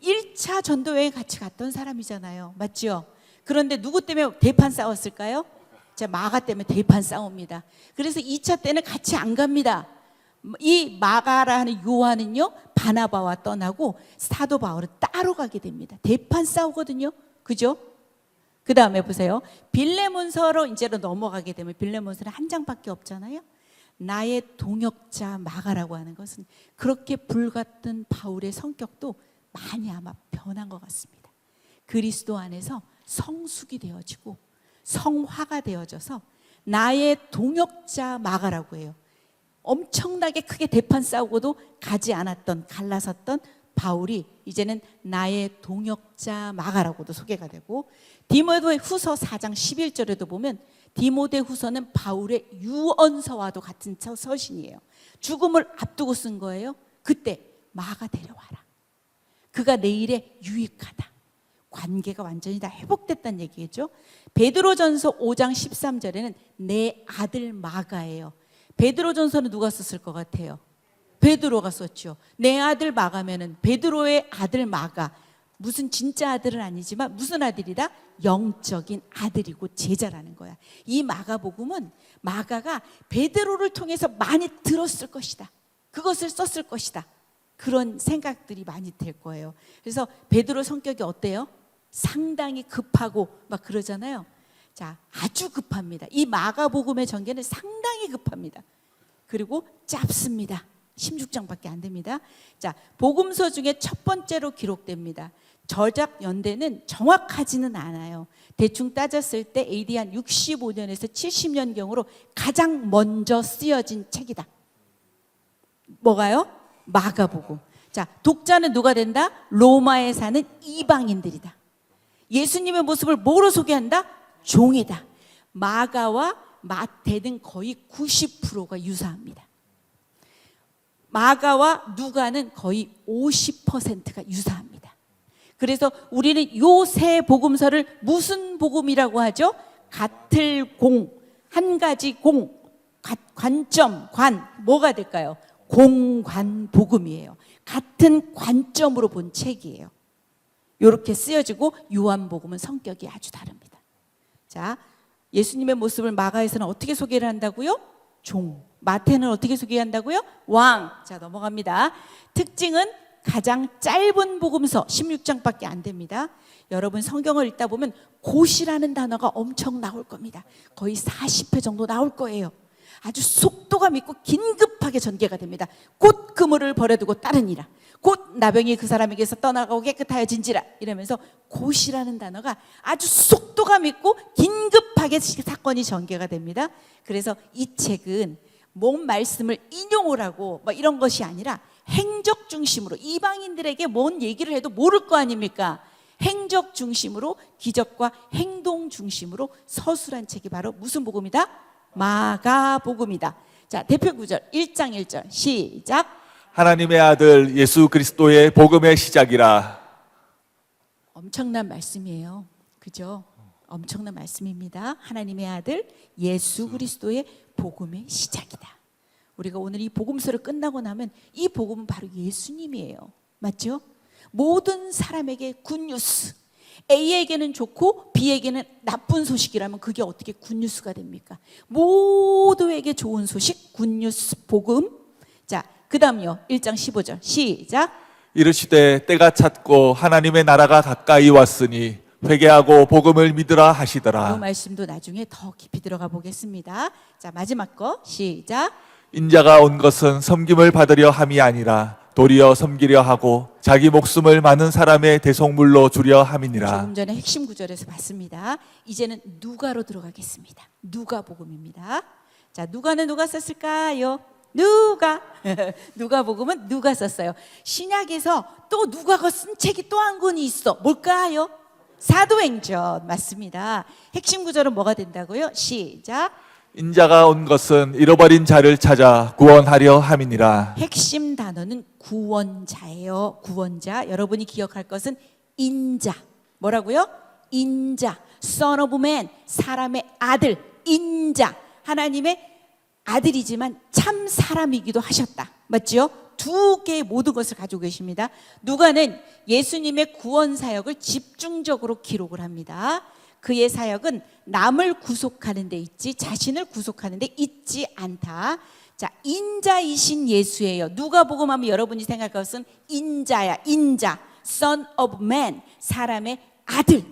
1차 전도여행 같이 갔던 사람이잖아요. 맞죠? 그런데 누구 때문에 대판 싸웠을까요? 자, 마가 때문에 대판 싸웁니다. 그래서 2차 때는 같이 안 갑니다. 이 마가라 하는 요한은요, 바나바와 떠나고 사도 바울은 따로 가게 됩니다. 대판 싸우거든요, 그죠? 그 다음에 보세요. 빌레몬서로 이제로 넘어가게 되면, 빌레몬서는 한 장밖에 없잖아요. 나의 동역자 마가라고 하는 것은 그렇게 불같던 바울의 성격도 많이 아마 변한 것 같습니다. 그리스도 안에서 성숙이 되어지고 성화가 되어져서 나의 동역자 마가라고 해요. 엄청나게 크게 대판 싸우고도 가지 않았던, 갈라섰던 바울이 이제는 나의 동역자 마가라고도 소개가 되고, 디모데 후서 4장 11절에도 보면 디모데 후서는 바울의 유언서와도 같은 서신이에요. 죽음을 앞두고 쓴 거예요. 그때 마가 데려와라. 그가 내일에 유익하다. 관계가 완전히 다 회복됐다는 얘기겠죠. 베드로전서 5장 13절에는 내 아들 마가예요. 베드로전서는 누가 썼을 것 같아요? 베드로가 썼죠. 내 아들 마가면은 베드로의 아들 마가, 무슨 진짜 아들은 아니지만 무슨 아들이다? 영적인 아들이고 제자라는 거야. 이 마가복음은 마가가 베드로를 통해서 많이 들었을 것이다, 그것을 썼을 것이다, 그런 생각들이 많이 될 거예요. 그래서 베드로 성격이 어때요? 상당히 급하고 막 그러잖아요. 자, 아주 급합니다. 이 마가복음의 전개는 상당히 급합니다. 그리고 짧습니다. 16장밖에 안 됩니다. 자, 복음서 중에 첫 번째로 기록됩니다. 저작 연대는 정확하지는 않아요. 대충 따졌을 때 AD 한 65년에서 70년경으로 가장 먼저 쓰여진 책이다. 뭐가요? 마가복음. 자, 독자는 누가 된다? 로마에 사는 이방인들이다. 예수님의 모습을 뭐로 소개한다? 종이다. 마가와 마태는 거의 90%가 유사합니다. 마가와 누가는 거의 50%가 유사합니다. 그래서 우리는 요 세 복음서를 무슨 복음이라고 하죠? 같을 공, 한 가지 공, 관점, 뭐가 될까요? 공관 복음이에요. 같은 관점으로 본 책이에요. 이렇게 쓰여지고 요한복음은 성격이 아주 다릅니다. 자, 예수님의 모습을 마가에서는 어떻게 소개를 한다고요? 종. 마태는 어떻게 소개한다고요? 왕. 자, 넘어갑니다. 특징은 가장 짧은 복음서 16장밖에 안 됩니다. 여러분 성경을 읽다 보면 곧이라는 단어가 엄청 나올 겁니다. 거의 40회 정도 나올 거예요. 아주 속도감 있고 긴급하게 전개가 됩니다. 곧 그물을 버려두고 따르니라. 곧 나병이 그 사람에게서 떠나가고 깨끗하여진지라. 이러면서 곧이라는 단어가 아주 속도감 있고 긴급하게 사건이 전개가 됩니다. 그래서 이 책은 뭔 말씀을 인용을 하고 뭐 이런 것이 아니라 행적 중심으로, 이방인들에게 뭔 얘기를 해도 모를 거 아닙니까? 행적 중심으로, 기적과 행동 중심으로 서술한 책이 바로 무슨 복음이다? 마가복음이다. 자, 대표 구절 1장 1절 시작. 하나님의 아들 예수 그리스도의 복음의 시작이라. 엄청난 말씀이에요. 그죠? 엄청난 말씀입니다. 하나님의 아들 예수 그리스도의 복음의 시작이다. 우리가 오늘 이 복음서를 끝나고 나면 이 복음은 바로 예수님이에요. 맞죠? 모든 사람에게 굿뉴스. A에게는 좋고 B에게는 나쁜 소식이라면 그게 어떻게 굿뉴스가 됩니까? 모두에게 좋은 소식, 굿뉴스, 복음. 자, 그 다음요 1장 15절 시작. 이르시되 때가 찼고 하나님의 나라가 가까이 왔으니 회개하고 복음을 믿으라 하시더라. 이 말씀도 나중에 더 깊이 들어가 보겠습니다. 자, 마지막 거 시작. 인자가 온 것은 섬김을 받으려 함이 아니라 도리어 섬기려 하고 자기 목숨을 많은 사람의 대속물로 주려 함이니라. 조금 전에 핵심 구절에서 봤습니다. 이제는 누가로 들어가겠습니다. 누가복음입니다. 자, 누가는 누가 썼을까요? 누가 누가복음은 누가 썼어요? 신약에서 또 누가가 쓴 책이 또 한 권이 있어. 뭘까요? 사도행전. 맞습니다. 핵심 구절은 뭐가 된다고요? 시작. 인자가 온 것은 잃어버린 자를 찾아 구원하려 함이니라. 핵심 단어는 구원자예요. 구원자. 여러분이 기억할 것은 인자. 뭐라고요? 인자. Son of Man. 사람의 아들. 인자. 하나님의 아들이지만 참 사람이기도 하셨다. 맞죠? 두 개의 모든 것을 가지고 계십니다. 누가는 예수님의 구원 사역을 집중적으로 기록을 합니다. 그의 사역은 남을 구속하는 데 있지 자신을 구속하는 데 있지 않다. 자, 인자이신 예수예요. 누가복음 하면 여러분이 생각할 것은 인자야. 인자. Son of Man. 사람의 아들.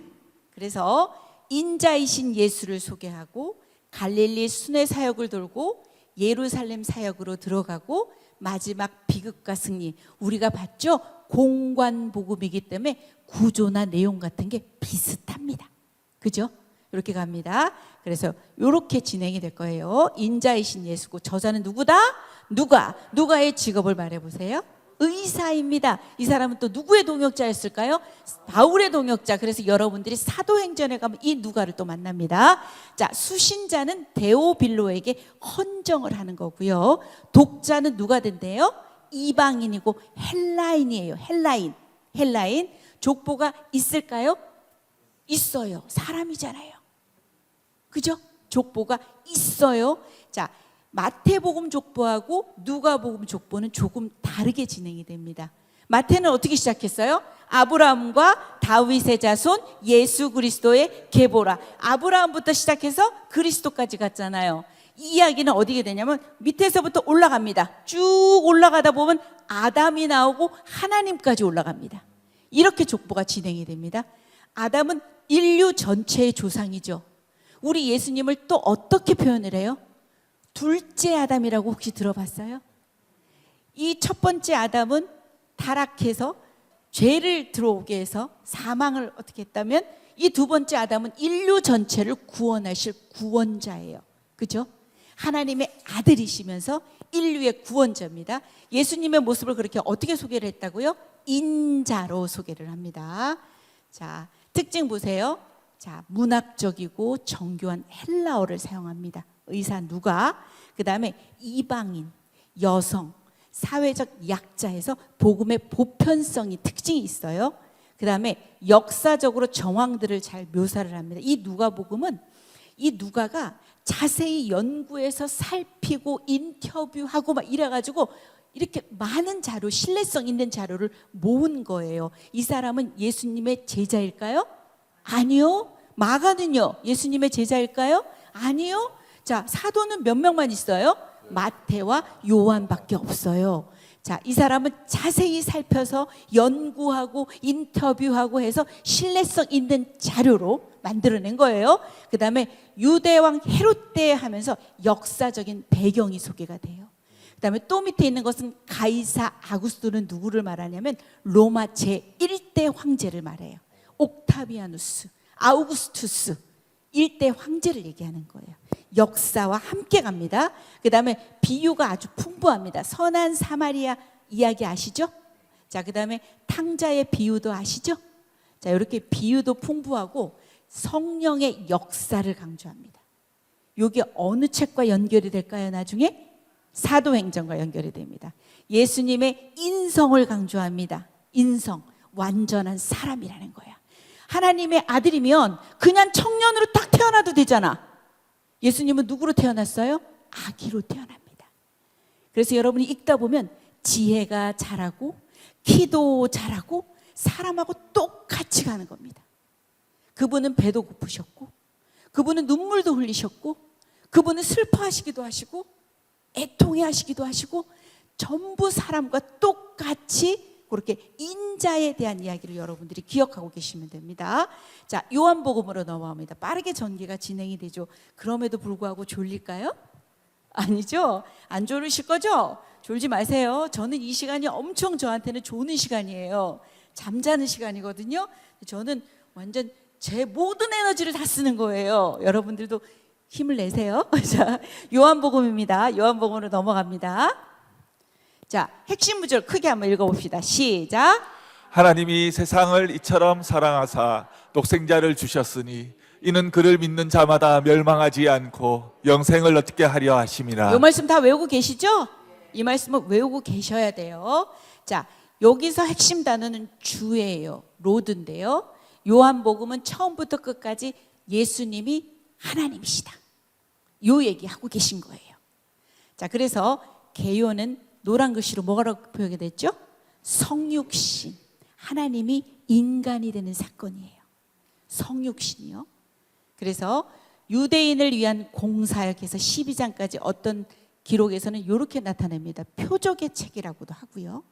그래서 인자이신 예수를 소개하고 갈릴리 순회 사역을 돌고 예루살렘 사역으로 들어가고 마지막 비극과 승리. 우리가 봤죠? 공관 복음이기 때문에 구조나 내용 같은 게 비슷합니다. 그죠? 이렇게 갑니다. 그래서 이렇게 진행이 될 거예요. 인자이신 예수고 저자는 누구다? 누가의 직업을 말해보세요. 의사입니다. 이 사람은 또 누구의 동역자였을까요? 바울의 동역자. 그래서 여러분들이 사도행전에 가면 이 누가를 또 만납니다. 자, 수신자는 데오빌로에게 헌정을 하는 거고요. 독자는 누가 된대요? 이방인이고 헬라인이에요. 헬라인. 족보가 있을까요? 있어요. 사람이잖아요. 그죠? 족보가 있어요. 자, 마태복음 족보하고 누가복음 족보는 조금 다르게 진행이 됩니다. 마태는 어떻게 시작했어요? 아브라함과 다윗의 자손 예수 그리스도의 계보라. 아브라함부터 시작해서 그리스도까지 갔잖아요. 이 이야기는 어디게 되냐면 밑에서부터 올라갑니다. 쭉 올라가다 보면 아담이 나오고 하나님까지 올라갑니다. 이렇게 족보가 진행이 됩니다. 아담은 인류 전체의 조상이죠. 우리 예수님을 또 어떻게 표현을 해요? 둘째 아담이라고 혹시 들어봤어요? 이 첫 번째 아담은 타락해서 죄를 들어오게 해서 사망을 어떻게 했다면, 이 두 번째 아담은 인류 전체를 구원하실 구원자예요. 그죠? 하나님의 아들이시면서 인류의 구원자입니다. 예수님의 모습을 그렇게 어떻게 소개를 했다고요? 인자로 소개를 합니다. 자, 특징 보세요. 자, 문학적이고 정교한 헬라어를 사용합니다. 의사 누가, 그 다음에 이방인, 여성, 사회적 약자에서 복음의 보편성이 특징이 있어요. 그 다음에 역사적으로 정황들을 잘 묘사를 합니다. 이 누가복음은, 이 누가가 자세히 연구해서 살피고 인터뷰하고 막 이래가지고 이렇게 많은 자료, 신뢰성 있는 자료를 모은 거예요. 이 사람은 예수님의 제자일까요? 아니요. 마가는요, 예수님의 제자일까요? 아니요. 자, 사도는 몇 명만 있어요? 마태와 요한밖에 없어요. 자, 이 사람은 자세히 살펴서 연구하고 인터뷰하고 해서 신뢰성 있는 자료로 만들어낸 거예요. 그 다음에 유대왕 헤롯 때 하면서 역사적인 배경이 소개가 돼요. 그 다음에 또 밑에 있는 것은 가이사 아구스토는 누구를 말하냐면 로마 제1대 황제를 말해요. 옥타비아누스, 아우구스투스 1대 황제를 얘기하는 거예요. 역사와 함께 갑니다. 그 다음에 비유가 아주 풍부합니다. 선한 사마리아 이야기 아시죠? 자, 그 다음에 탕자의 비유도 아시죠? 자, 이렇게 비유도 풍부하고 성령의 역사를 강조합니다. 이게 어느 책과 연결이 될까요? 나중에 사도행전과 연결이 됩니다. 예수님의 인성을 강조합니다. 인성, 완전한 사람이라는 거야. 하나님의 아들이면 그냥 청년으로 딱 태어나도 되잖아. 예수님은 누구로 태어났어요? 아기로 태어납니다. 그래서 여러분이 읽다 보면 지혜가 자라고 키도 자라고 사람하고 똑같이 가는 겁니다. 그분은 배도 고프셨고, 그분은 눈물도 흘리셨고, 그분은 슬퍼하시기도 하시고 애통해 하시기도 하시고, 전부 사람과 똑같이 그렇게 인자에 대한 이야기를 여러분들이 기억하고 계시면 됩니다. 자, 요한복음으로 넘어갑니다. 빠르게 전개가 진행이 되죠. 그럼에도 불구하고 졸릴까요? 아니죠? 안 졸으실 거죠? 졸지 마세요. 저는 이 시간이 엄청 저한테는 좋은 시간이에요. 잠자는 시간이거든요. 저는 완전 제 모든 에너지를 다 쓰는 거예요. 여러분들도 힘을 내세요. 자, 요한복음입니다. 요한복음으로 넘어갑니다. 자, 핵심 구절 크게 한번 읽어봅시다. 시작. 하나님이 세상을 이처럼 사랑하사 독생자를 주셨으니 이는 그를 믿는 자마다 멸망하지 않고 영생을 얻게 하려 하심이라. 이 말씀 다 외우고 계시죠? 이 말씀은 외우고 계셔야 돼요. 자, 여기서 핵심 단어는 주예요. 로드인데요. 요한복음은 처음부터 끝까지 예수님이 하나님이시다, 요 얘기하고 계신 거예요. 자, 그래서 개요는 노란 글씨로 뭐라고 표현이 됐죠? 성육신, 하나님이 인간이 되는 사건이에요. 성육신이요. 그래서 유대인을 위한 공사역에서 12장까지 어떤 기록에서는 이렇게 나타냅니다. 표적의 책이라고도 하고요.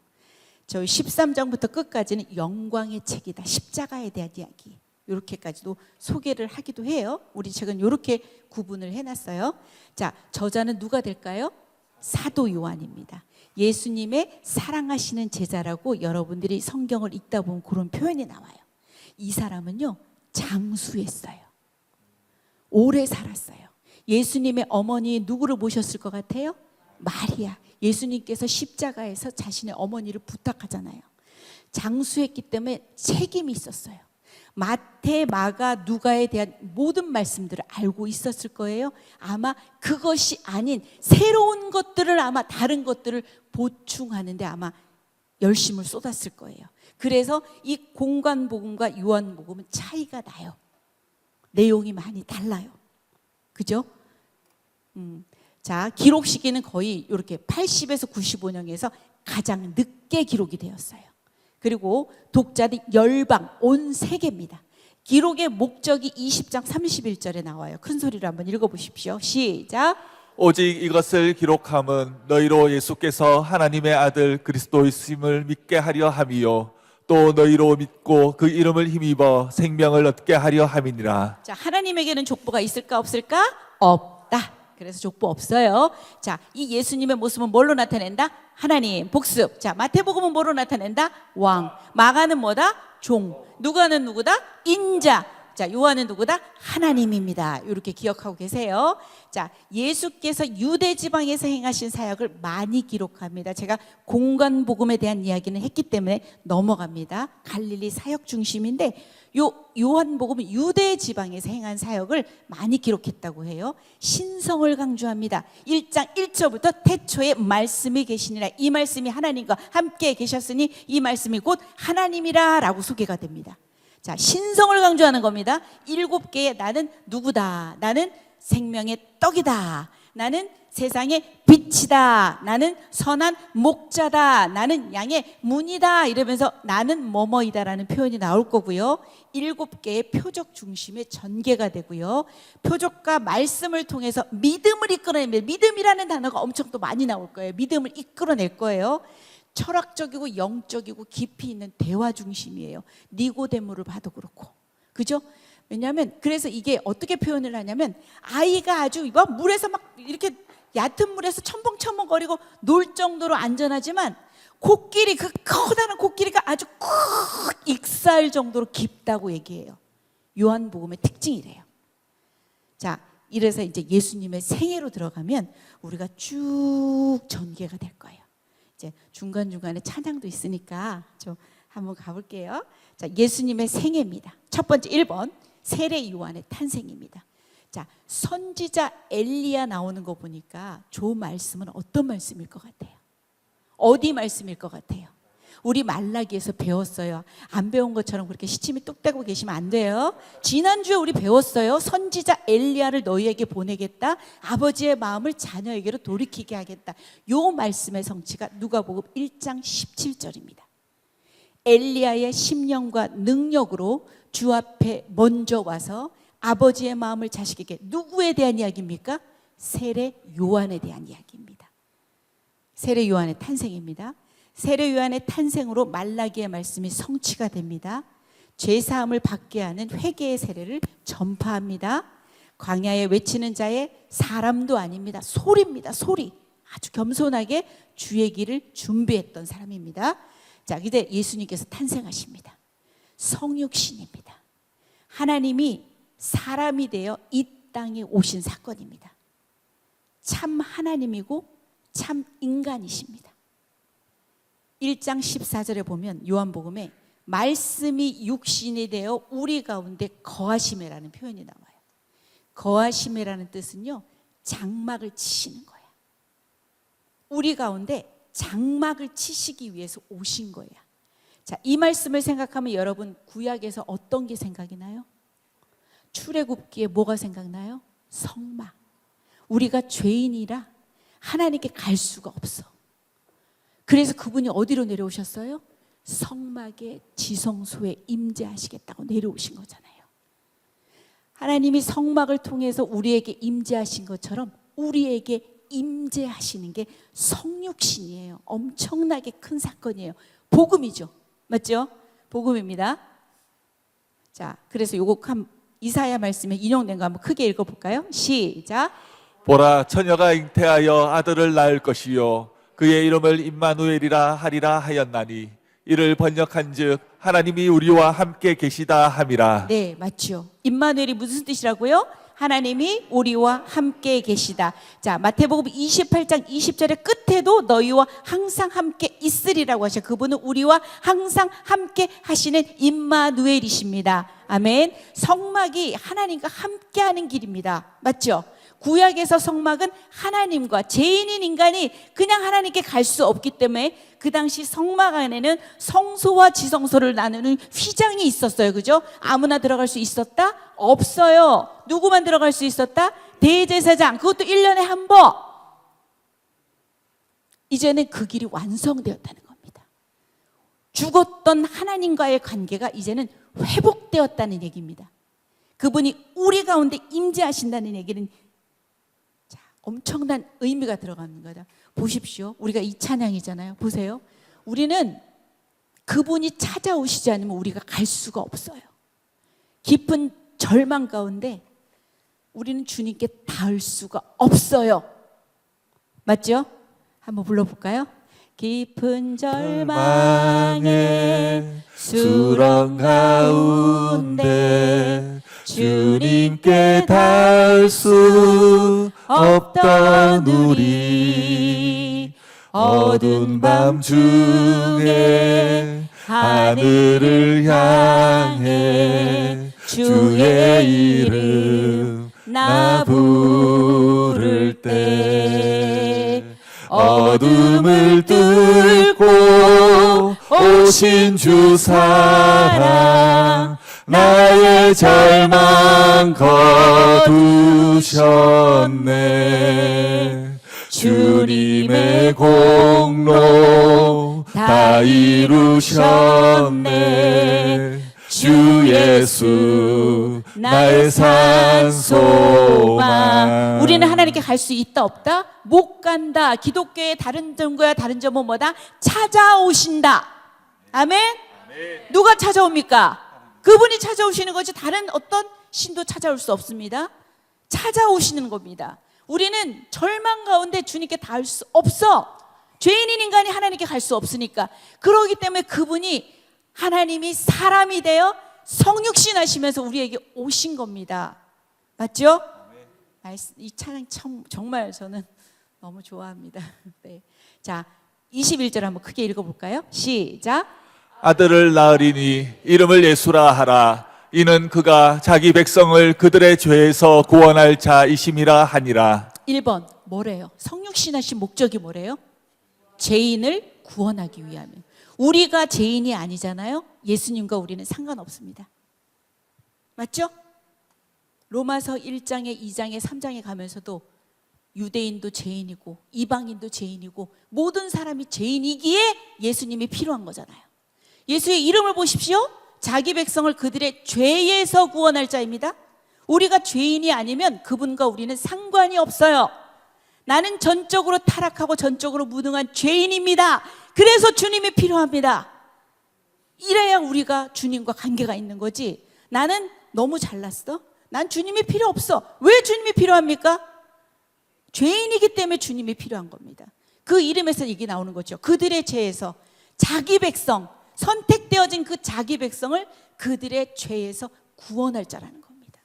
저희 13장부터 끝까지는 영광의 책이다, 십자가에 대한 이야기, 이렇게까지도 소개를 하기도 해요. 우리 책은 이렇게 구분을 해놨어요. 자, 저자는 누가 될까요? 사도 요한입니다. 예수님의 사랑하시는 제자라고 여러분들이 성경을 읽다 보면 그런 표현이 나와요. 이 사람은요, 장수했어요. 오래 살았어요. 예수님의 어머니 누구를 모셨을 것 같아요? 마리아. 예수님께서 십자가에서 자신의 어머니를 부탁하잖아요. 장수했기 때문에 책임이 있었어요. 마태, 마가, 누가에 대한 모든 말씀들을 알고 있었을 거예요. 아마 그것이 아닌 새로운 것들을, 아마 다른 것들을 보충하는데 아마 열심을 쏟았을 거예요. 그래서 이 공관복음과 요한복음은 차이가 나요. 내용이 많이 달라요. 그죠? 자, 기록 시기는 거의 이렇게 80에서 95년에서 가장 늦게 기록이 되었어요. 그리고 독자들이 열방, 온 세계입니다. 기록의 목적이 20장 31절에 나와요. 큰 소리로 한번 읽어보십시오. 시작. 오직 이것을 기록함은 너희로 예수께서 하나님의 아들 그리스도이심을 믿게 하려 함이요 또 너희로 믿고 그 이름을 힘입어 생명을 얻게 하려 함이니라. 자, 하나님에게는 족보가 있을까 없을까? 없다. 그래서 족보 없어요. 자, 이 예수님의 모습은 뭘로 나타낸다? 하나님, 복습. 자, 마태복음은 뭐로 나타낸다? 왕. 마가는 뭐다? 종. 누가는 누구다? 인자. 자, 요한은 누구다? 하나님입니다. 이렇게 기억하고 계세요. 자, 예수께서 유대 지방에서 행하신 사역을 많이 기록합니다. 제가 공간 복음에 대한 이야기는 했기 때문에 넘어갑니다. 갈릴리 사역 중심인데 요한복음은 유대 지방에서 행한 사역을 많이 기록했다고 해요. 신성을 강조합니다. 1장 1절부터 태초에 말씀이 계시니라. 이 말씀이 하나님과 함께 계셨으니 이 말씀이 곧 하나님이라 라고 소개가 됩니다. 자, 신성을 강조하는 겁니다. 7개의 나는 누구다. 나는 생명의 떡이다. 나는 세상의 빛이다. 나는 선한 목자다. 나는 양의 문이다. 이러면서 나는 뭐뭐이다라는 표현이 나올 거고요. 7개의 표적 중심의 전개가 되고요. 표적과 말씀을 통해서 믿음을 이끌어냅니다. 믿음이라는 단어가 엄청 또 많이 나올 거예요. 믿음을 이끌어낼 거예요. 철학적이고 영적이고 깊이 있는 대화 중심이에요. 니고데모를 봐도 그렇고, 그죠? 왜냐하면 그래서 이게 어떻게 표현을 하냐면 아이가 아주 물에서 막 이렇게 얕은 물에서 첨벙첨벙거리고 놀 정도로 안전하지만 코끼리, 그 커다란 코끼리가 아주 쿡 익사할 정도로 깊다고 얘기해요. 요한복음의 특징이래요. 자, 이래서 이제 예수님의 생애로 들어가면 우리가 쭉 전개가 될 거예요. 이제 중간중간에 찬양도 있으니까 좀 한번 가볼게요. 자, 예수님의 생애입니다. 첫 번째 1번 세례 요한의 탄생입니다. 자, 선지자 엘리야 나오는 거 보니까 저 말씀은 어떤 말씀일 것 같아요? 어디 말씀일 것 같아요? 우리 말라기에서 배웠어요. 안 배운 것처럼 그렇게 시침이 뚝 떼고 계시면 안 돼요. 지난주에 우리 배웠어요. 선지자 엘리야를 너희에게 보내겠다. 아버지의 마음을 자녀에게로 돌이키게 하겠다. 요 말씀의 성취가 누가복음 1장 17절입니다. 엘리야의 심령과 능력으로 주 앞에 먼저 와서 아버지의 마음을 자식에게, 누구에 대한 이야기입니까? 세례 요한에 대한 이야기입니다. 세례 요한의 탄생입니다. 세례 요한의 탄생으로 말라기의 말씀이 성취가 됩니다. 죄사함을 받게 하는 회개의 세례를 전파합니다. 광야에 외치는 자의 사람도 아닙니다. 소리입니다. 소리. 아주 겸손하게 주의 길을 준비했던 사람입니다. 자, 이제 예수님께서 탄생하십니다. 성육신입니다. 하나님이 사람이 되어 이 땅에 오신 사건입니다. 참 하나님이고 참 인간이십니다. 1장 14절에 보면 요한복음에 말씀이 육신이 되어 우리 가운데 거하심이라는 표현이 나와요. 거하심이라는 뜻은요, 장막을 치시는 거야. 우리 가운데 장막을 치시기 위해서 오신 거야. 자, 이 말씀을 생각하면 여러분 구약에서 어떤 게 생각이 나요? 출애굽기에 뭐가 생각나요? 성막. 우리가 죄인이라 하나님께 갈 수가 없어. 그래서 그분이 어디로 내려오셨어요? 성막의 지성소에 임재하시겠다고 내려오신 거잖아요. 하나님이 성막을 통해서 우리에게 임재하신 것처럼 우리에게 임재하시는 게 성육신이에요. 엄청나게 큰 사건이에요. 복음이죠. 맞죠? 복음입니다. 자, 그래서 요거 이사야 말씀에 인용된 거 한번 크게 읽어볼까요? 시작. 보라, 처녀가 잉태하여 아들을 낳을 것이요 그의 이름을 임마누엘이라 하리라 하였나니 이를 번역한즉 하나님이 우리와 함께 계시다 함이라. 네, 맞죠. 임마누엘이 무슨 뜻이라고요? 하나님이 우리와 함께 계시다. 자, 마태복음 28장 20절의 끝에도 너희와 항상 함께 있으리라고 하셔. 그분은 우리와 항상 함께 하시는 임마누엘이십니다. 아멘. 성막이 하나님과 함께하는 길입니다. 맞죠? 구약에서 성막은 하나님과 죄인인 인간이 그냥 하나님께 갈 수 없기 때문에 그 당시 성막 안에는 성소와 지성소를 나누는 휘장이 있었어요. 그죠? 아무나 들어갈 수 있었다? 없어요. 누구만 들어갈 수 있었다? 대제사장. 그것도 1년에 한 번. 이제는 그 길이 완성되었다는 겁니다. 죽었던 하나님과의 관계가 이제는 회복되었다는 얘기입니다. 그분이 우리 가운데 임재하신다는 얘기는 엄청난 의미가 들어가는 거다. 보십시오. 우리가 이 찬양이잖아요. 보세요. 우리는 그분이 찾아오시지 않으면 우리가 갈 수가 없어요. 깊은 절망 가운데 우리는 주님께 닿을 수가 없어요. 맞죠? 한번 불러볼까요? 깊은 절망에 수렁 가운데 주님께 닿을 수 없던 우리 어두운 밤 중에 하늘을 향해 주의 이름 나 부를 때 어둠을 뚫고 오신 주 사랑 나의 절망 거두셨네. 주님의 공로 다 이루셨네. 주 예수 나의 산소망. 우리는 하나님께 갈 수 있다 없다? 못 간다. 기독교의 다른 점과 다른 점은 뭐다? 찾아오신다. 아멘? 누가 찾아옵니까? 그분이 찾아오시는 거지 다른 어떤 신도 찾아올 수 없습니다. 찾아오시는 겁니다. 우리는 절망 가운데 주님께 닿을 수 없어. 죄인인 인간이 하나님께 갈 수 없으니까. 그러기 때문에 그분이 하나님이 사람이 되어 성육신 하시면서 우리에게 오신 겁니다. 맞죠? 이 찬양 정말 저는 너무 좋아합니다. 네. 자, 21절 한번 크게 읽어볼까요? 시작. 아들을 낳으리니 이름을 예수라 하라. 이는 그가 자기 백성을 그들의 죄에서 구원할 자이심이라 하니라. 1번 뭐래요? 성육신 하신 목적이 뭐래요? 죄인을 구원하기 위함이에요. 우리가 죄인이 아니잖아요. 예수님과 우리는 상관없습니다. 맞죠? 로마서 1장에 2장에 3장에 가면서도 유대인도 죄인이고 이방인도 죄인이고 모든 사람이 죄인이기에 예수님이 필요한 거잖아요. 예수의 이름을 보십시오. 자기 백성을 그들의 죄에서 구원할 자입니다. 우리가 죄인이 아니면 그분과 우리는 상관이 없어요. 나는 전적으로 타락하고 전적으로 무능한 죄인입니다. 그래서 주님이 필요합니다. 이래야 우리가 주님과 관계가 있는 거지. 나는 너무 잘났어. 난 주님이 필요 없어. 왜 주님이 필요합니까? 죄인이기 때문에 주님이 필요한 겁니다. 그 이름에서 얘기 나오는 거죠. 그들의 죄에서 자기 백성, 선택되어진 그 자기 백성을 그들의 죄에서 구원할 자라는 겁니다.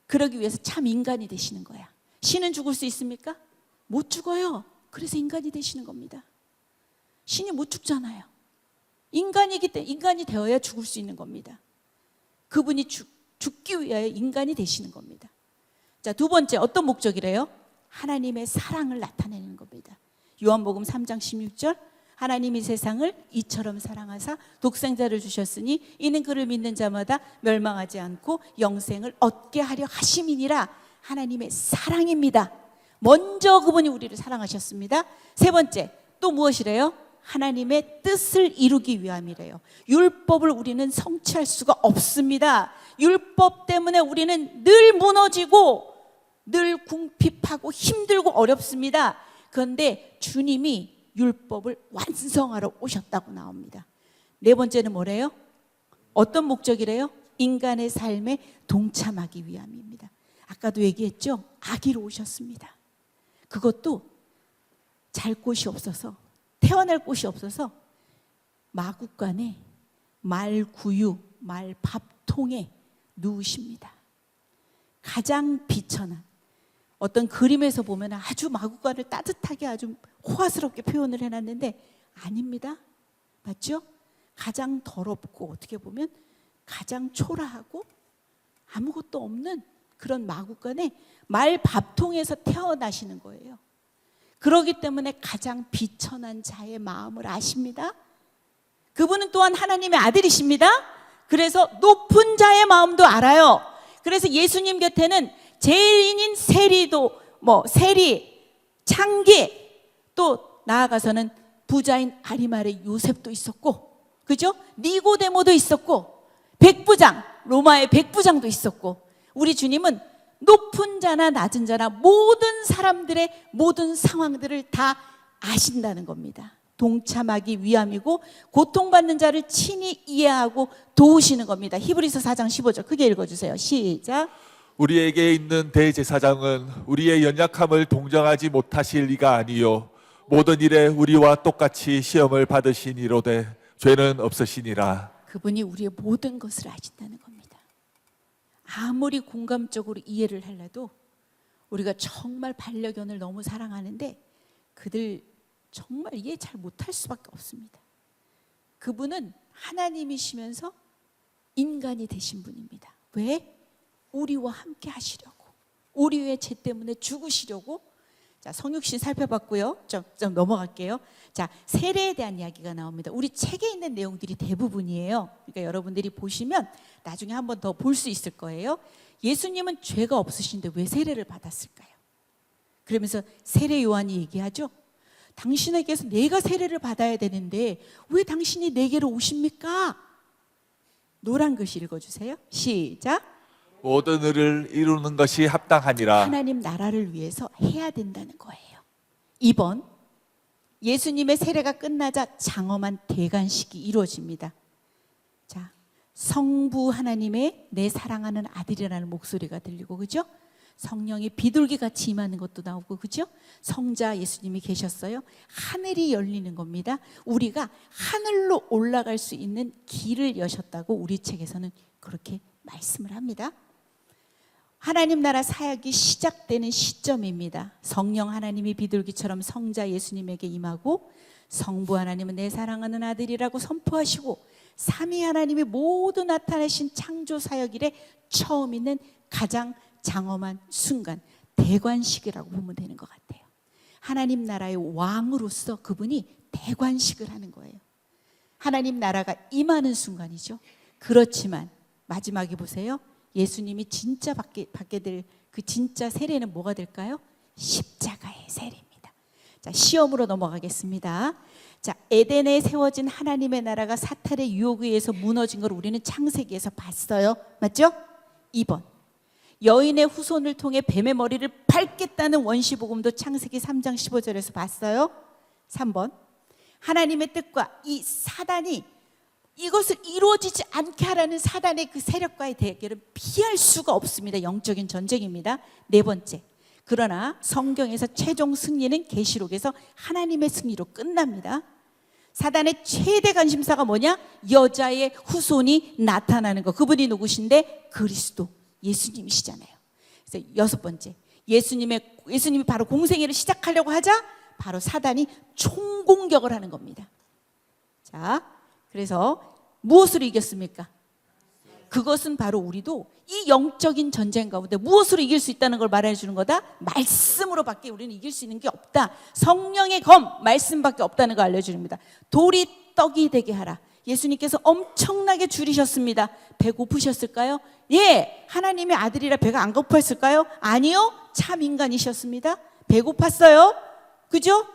그러기 위해서 참 인간이 되시는 거야. 신은 죽을 수 있습니까? 못 죽어요. 그래서 인간이 되시는 겁니다. 신이 못 죽잖아요. 인간이 되어야 죽을 수 있는 겁니다. 그분이 죽기 위하여 인간이 되시는 겁니다. 자, 두 번째 어떤 목적이래요? 하나님의 사랑을 나타내는 겁니다. 요한복음 3장 16절 하나님이 세상을 이처럼 사랑하사 독생자를 주셨으니 이는 그를 믿는 자마다 멸망하지 않고 영생을 얻게 하려 하심이니라. 하나님의 사랑입니다. 먼저 그분이 우리를 사랑하셨습니다. 세 번째 또 무엇이래요? 하나님의 뜻을 이루기 위함이래요. 율법을 우리는 성취할 수가 없습니다. 율법 때문에 우리는 늘 무너지고 늘 궁핍하고 힘들고 어렵습니다. 그런데 주님이 율법을 완성하러 오셨다고 나옵니다. 네 번째는 뭐래요? 어떤 목적이래요? 인간의 삶에 동참하기 위함입니다. 아까도 얘기했죠? 아기로 오셨습니다. 그것도 잘 곳이 없어서, 태어날 곳이 없어서 마구간에 말구유, 말밥통에 누우십니다. 가장 비천한, 어떤 그림에서 보면 아주 마구간을 따뜻하게 아주 호화스럽게 표현을 해놨는데 아닙니다. 맞죠? 가장 더럽고 어떻게 보면 가장 초라하고 아무것도 없는 그런 마구간에 말밥통에서 태어나시는 거예요. 그렇기 때문에 가장 비천한 자의 마음을 아십니다. 그분은 또한 하나님의 아들이십니다. 그래서 높은 자의 마음도 알아요. 그래서 예수님 곁에는 죄인인 세리, 창기, 또 나아가서는 부자인 아리마의 요셉도 있었고, 그죠? 니고데모도 있었고, 백부장, 로마의 백부장도 있었고, 우리 주님은 높은 자나 낮은 자나 모든 사람들의 모든 상황들을 다 아신다는 겁니다. 동참하기 위함이고 고통받는 자를 친히 이해하고 도우시는 겁니다. 히브리서 4장 15절 크게 읽어주세요. 시작. 우리에게 있는 대제사장은 우리의 연약함을 동정하지 못하실 리가 아니요 모든 일에 우리와 똑같이 시험을 받으시니로되 죄는 없으시니라. 그분이 우리의 모든 것을 아신다는 겁니다. 아무리 공감적으로 이해를 하려도 우리가 정말 반려견을 너무 사랑하는데 그들 정말 이해 잘 못할 수밖에 없습니다. 그분은 하나님이시면서 인간이 되신 분입니다. 왜? 우리와 함께 하시려고, 우리의 죄 때문에 죽으시려고. 자, 성육신 살펴봤고요. 좀 넘어갈게요. 자, 세례에 대한 이야기가 나옵니다. 우리 책에 있는 내용들이 대부분이에요. 그러니까 여러분들이 보시면 나중에 한 번 더 볼 수 있을 거예요. 예수님은 죄가 없으신데 왜 세례를 받았을까요? 그러면서 세례 요한이 얘기하죠. 당신에게서 내가 세례를 받아야 되는데 왜 당신이 내게로 오십니까? 노란 글씨 읽어주세요. 시작. 모든 의를 이루는 것이 합당하니라. 하나님 나라를 위해서 해야 된다는 거예요. 2번, 예수님의 세례가 끝나자 장엄한 대관식이 이루어집니다. 자, 성부 하나님의 내 사랑하는 아들이라는 목소리가 들리고, 그죠? 성령이 비둘기같이 임하는 것도 나오고, 그죠? 성자 예수님이 계셨어요. 하늘이 열리는 겁니다. 우리가 하늘로 올라갈 수 있는 길을 여셨다고 우리 책에서는 그렇게 말씀을 합니다. 하나님 나라 사역이 시작되는 시점입니다. 성령 하나님이 비둘기처럼 성자 예수님에게 임하고 성부 하나님은 내 사랑하는 아들이라고 선포하시고 삼위 하나님이 모두 나타나신 창조 사역 일에 처음 있는 가장 장엄한 순간, 대관식이라고 보면 되는 것 같아요. 하나님 나라의 왕으로서 그분이 대관식을 하는 거예요. 하나님 나라가 임하는 순간이죠. 그렇지만 마지막에 보세요. 예수님이 진짜 받게 될 그 진짜 세례는 뭐가 될까요? 십자가의 세례입니다. 자, 시험으로 넘어가겠습니다. 자, 에덴에 세워진 하나님의 나라가 사탄의 유혹에 의해서 무너진 걸 우리는 창세기에서 봤어요. 맞죠? 2번, 여인의 후손을 통해 뱀의 머리를 밟겠다는 원시복음도 창세기 3장 15절에서 봤어요. 3번, 하나님의 뜻과 이 사단이 이것을 이루어지지 않게 하라는 사단의 그 세력과의 대결은 피할 수가 없습니다. 영적인 전쟁입니다. 4번째, 그러나 성경에서 최종 승리는 계시록에서 하나님의 승리로 끝납니다. 사단의 최대 관심사가 뭐냐? 여자의 후손이 나타나는 거. 그분이 누구신데? 그리스도 예수님이시잖아요. 그래서 6번째, 예수님이 바로 공생애를 시작하려고 하자 바로 사단이 총공격을 하는 겁니다. 자, 그래서 무엇으로 이겼습니까? 그것은 바로 우리도 이 영적인 전쟁 가운데 무엇으로 이길 수 있다는 걸 말해 주는 거다. 말씀으로밖에 우리는 이길 수 있는 게 없다. 성령의 검, 말씀밖에 없다는 걸 알려줍니다. 돌이 떡이 되게 하라. 예수님께서 엄청나게 줄이셨습니다. 배고프셨을까요? 예, 하나님의 아들이라 배가 안 고팠을까요? 아니요, 참 인간이셨습니다. 배고팠어요. 그죠?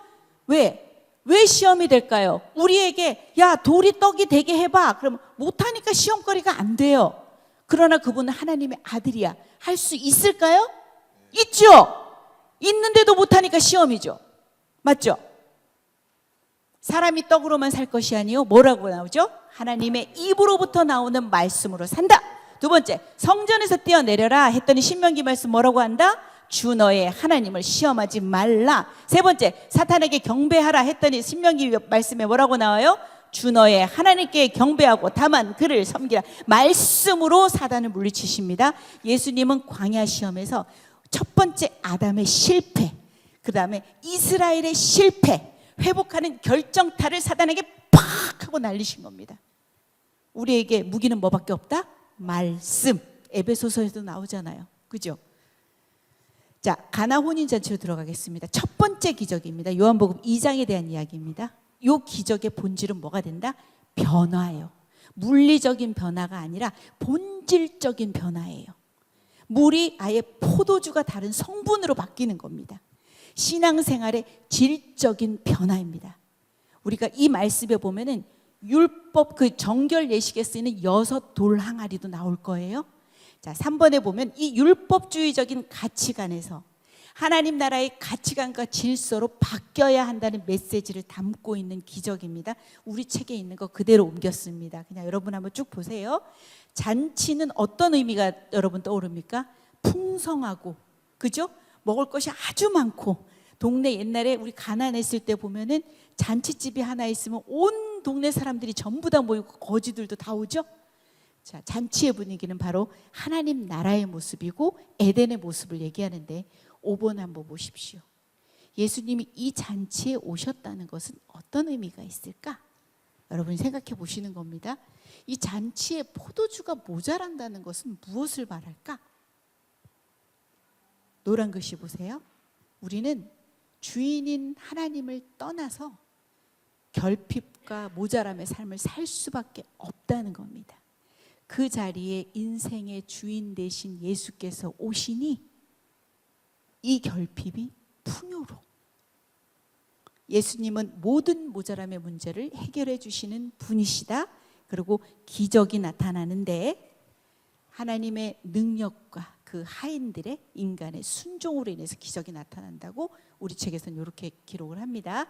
왜 시험이 될까요? 우리에게 야, 돌이 떡이 되게 해봐. 그럼 못하니까 시험거리가 안 돼요. 그러나 그분은 하나님의 아들이야. 할 수 있을까요? 있죠. 있는데도 못하니까 시험이죠. 맞죠? 사람이 떡으로만 살 것이 아니요, 뭐라고 나오죠? 하나님의 입으로부터 나오는 말씀으로 산다. 2번째, 성전에서 뛰어내려라 했더니 신명기 말씀 뭐라고 한다? 주 너의 하나님을 시험하지 말라. 3번째, 사탄에게 경배하라 했더니 신명기 말씀에 뭐라고 나와요? 주 너의 하나님께 경배하고 다만 그를 섬기라. 말씀으로 사단을 물리치십니다. 예수님은 광야 시험에서 첫 번째 아담의 실패, 그 다음에 이스라엘의 실패, 회복하는 결정타를 사단에게 팍 하고 날리신 겁니다. 우리에게 무기는 뭐밖에 없다? 말씀. 에베소서에도 나오잖아요. 그죠? 자, 가나 혼인잔치로 들어가겠습니다. 첫 번째 기적입니다. 요한복음 2장에 대한 이야기입니다. 이 기적의 본질은 뭐가 된다? 변화예요. 물리적인 변화가 아니라 본질적인 변화예요. 물이 아예 포도주가 다른 성분으로 바뀌는 겁니다. 신앙생활의 질적인 변화입니다. 우리가 이 말씀에 보면은 율법 그 정결 예식에 쓰이는 6 돌 항아리도 나올 거예요. 자, 3번에 보면 이 율법주의적인 가치관에서 하나님 나라의 가치관과 질서로 바뀌어야 한다는 메시지를 담고 있는 기적입니다. 우리 책에 있는 거 그대로 옮겼습니다. 그냥 여러분 한번 쭉 보세요. 잔치는 어떤 의미가 여러분 떠오릅니까? 풍성하고, 그죠? 먹을 것이 아주 많고, 동네 옛날에 우리 가난했을 때 보면은 잔치집이 하나 있으면 온 동네 사람들이 전부 다 모이고 거지들도 다 오죠? 자, 잔치의 분위기는 바로 하나님 나라의 모습이고 에덴의 모습을 얘기하는데 5번 한번 보십시오. 예수님이 이 잔치에 오셨다는 것은 어떤 의미가 있을까? 여러분이 생각해 보시는 겁니다. 이 잔치에 포도주가 모자란다는 것은 무엇을 말할까? 노란 글씨 보세요. 우리는 주인인 하나님을 떠나서 결핍과 모자람의 삶을 살 수밖에 없다는 겁니다. 그 자리에 인생의 주인 되신 예수께서 오시니 이 결핍이 풍요로, 예수님은 모든 모자람의 문제를 해결해 주시는 분이시다. 그리고 기적이 나타나는데 하나님의 능력과 그 하인들의 인간의 순종으로 인해서 기적이 나타난다고 우리 책에서는 이렇게 기록을 합니다.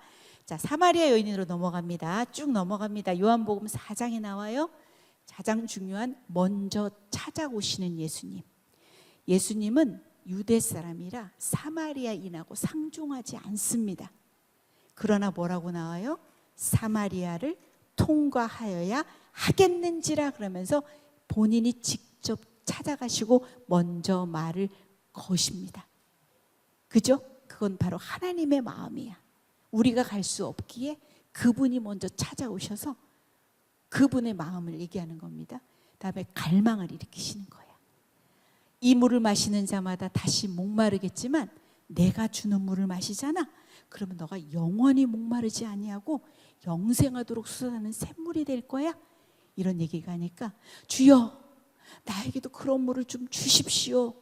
자, 사마리아 여인으로 넘어갑니다. 쭉 넘어갑니다. 요한복음 4장에 나와요. 가장 중요한 먼저 찾아오시는 예수님. 예수님은 유대 사람이라 사마리아인하고 상종하지 않습니다. 그러나 뭐라고 나와요? 사마리아를 통과하여야 하겠는지라 그러면서 본인이 직접 찾아가시고 먼저 말을 거십니다. 그죠? 그건 바로 하나님의 마음이야. 우리가 갈 수 없기에 그분이 먼저 찾아오셔서 그분의 마음을 얘기하는 겁니다. 다음에 갈망을 일으키시는 거야. 이 물을 마시는 자마다 다시 목마르겠지만 내가 주는 물을 마시잖아. 그러면 너가 영원히 목마르지 아니하고 영생하도록 솟아나는 샘물이 될 거야. 이런 얘기가 하니까 주여 나에게도 그런 물을 좀 주십시오.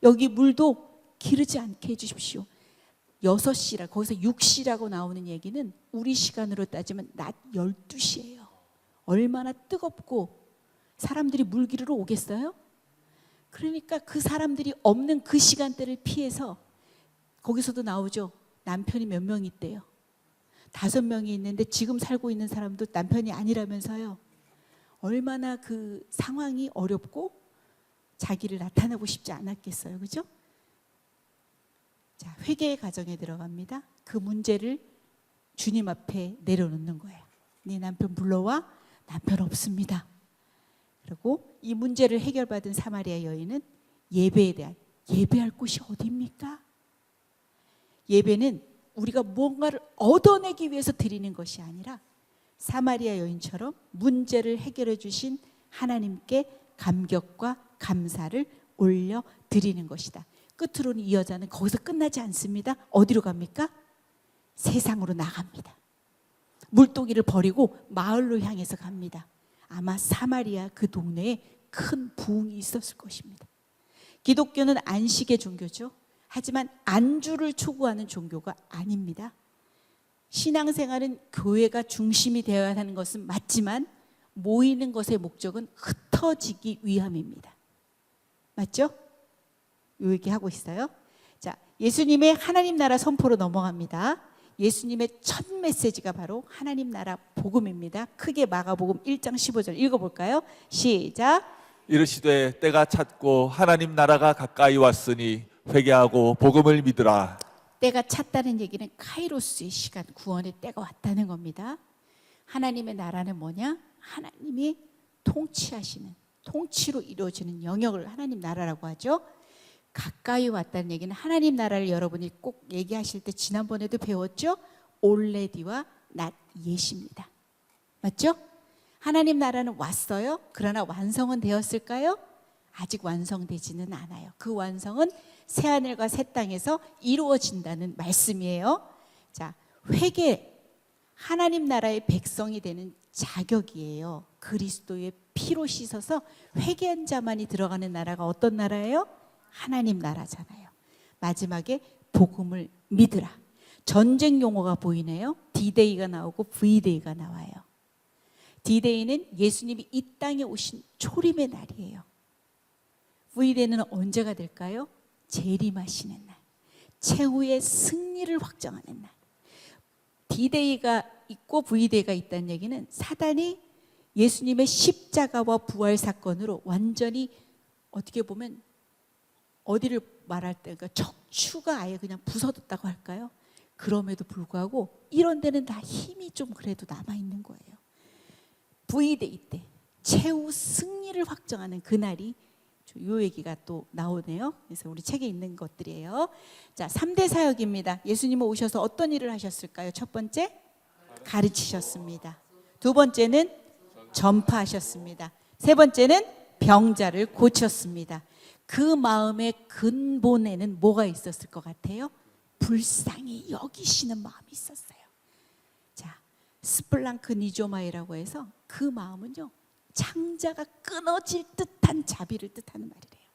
여기 물도 기르지 않게 해주십시오. 6시라 거기서 6시라고 나오는 얘기는 우리 시간으로 따지면 낮 12시예요. 얼마나 뜨겁고 사람들이 물 기르러 오겠어요? 그러니까 그 사람들이 없는 그 시간대를 피해서 거기서도 나오죠. 남편이 몇 명 있대요. 5명이 있는데 지금 살고 있는 사람도 남편이 아니라면서요. 얼마나 그 상황이 어렵고 자기를 나타내고 싶지 않았겠어요. 그죠? 자, 회개의 과정에 들어갑니다. 그 문제를 주님 앞에 내려놓는 거예요. 네 남편 불러와. 남편 없습니다. 그리고 이 문제를 해결받은 사마리아 여인은 예배에 대한, 예배할 곳이 어디입니까? 예배는 우리가 무언가를 얻어내기 위해서 드리는 것이 아니라 사마리아 여인처럼 문제를 해결해 주신 하나님께 감격과 감사를 올려 드리는 것이다. 끝으로는 이 여자는 거기서 끝나지 않습니다. 어디로 갑니까? 세상으로 나갑니다. 물동이를 버리고 마을로 향해서 갑니다. 아마 사마리아 그 동네에 큰 부흥이 있었을 것입니다. 기독교는 안식의 종교죠. 하지만 안주를 추구하는 종교가 아닙니다. 신앙생활은 교회가 중심이 되어야 하는 것은 맞지만 모이는 것의 목적은 흩어지기 위함입니다. 맞죠? 이 얘기하고 있어요. 자, 예수님의 하나님 나라 선포로 넘어갑니다. 예수님의 첫 메시지가 바로 하나님 나라 복음입니다. 크게 마가복음 1장 15절 읽어볼까요? 시작. 이르시되 때가 찼고 하나님 나라가 가까이 왔으니 회개하고 복음을 믿으라. 때가 찼다는 얘기는 카이로스의 시간, 구원의 때가 왔다는 겁니다. 하나님의 나라는 뭐냐? 하나님이 통치하시는, 통치로 이루어지는 영역을 하나님 나라라고 하죠. 가까이 왔다는 얘기는 하나님 나라를 여러분이 꼭 얘기하실 때 지난번에도 배웠죠? already와 not yet입니다. 맞죠? 하나님 나라는 왔어요. 그러나 완성은 되었을까요? 아직 완성되지는 않아요. 그 완성은 새하늘과 새 땅에서 이루어진다는 말씀이에요. 자, 회개, 하나님 나라의 백성이 되는 자격이에요. 그리스도의 피로 씻어서 회개한 자만이 들어가는 나라가 어떤 나라예요? 하나님 나라잖아요. 마지막에 복음을 믿으라. 전쟁 용어가 보이네요. D-Day가 나오고 V-Day가 나와요. D-Day는 예수님이 이 땅에 오신 초림의 날이에요. V-Day는 언제가 될까요? 재림하시는 날. 최후의 승리를 확정하는 날. D-Day가 있고 V-Day가 있다는 얘기는 사단이 예수님의 십자가와 부활 사건으로 완전히 어떻게 보면 어디를 말할 때 그러니까 척추가 아예 그냥 부서졌다고 할까요? 그럼에도 불구하고 이런 데는 다 힘이 좀 그래도 남아있는 거예요. V-Day 때 최후 승리를 확정하는 그날이 요 얘기가 또 나오네요. 그래서 우리 책에 있는 것들이에요. 자, 3대 사역입니다. 예수님은 오셔서 어떤 일을 하셨을까요? 첫 번째, 가르치셨습니다. 두 번째는 전파하셨습니다. 세 번째는 병자를 고쳤습니다. 그 마음의 근본에는 뭐가 있었을 것 같아요? 불쌍히 여기시는 마음이 있었어요. 자, 스플랑크 니조마이라고 해서 그 마음은요, 창자가 끊어질 듯한 자비를 뜻하는 말이래요.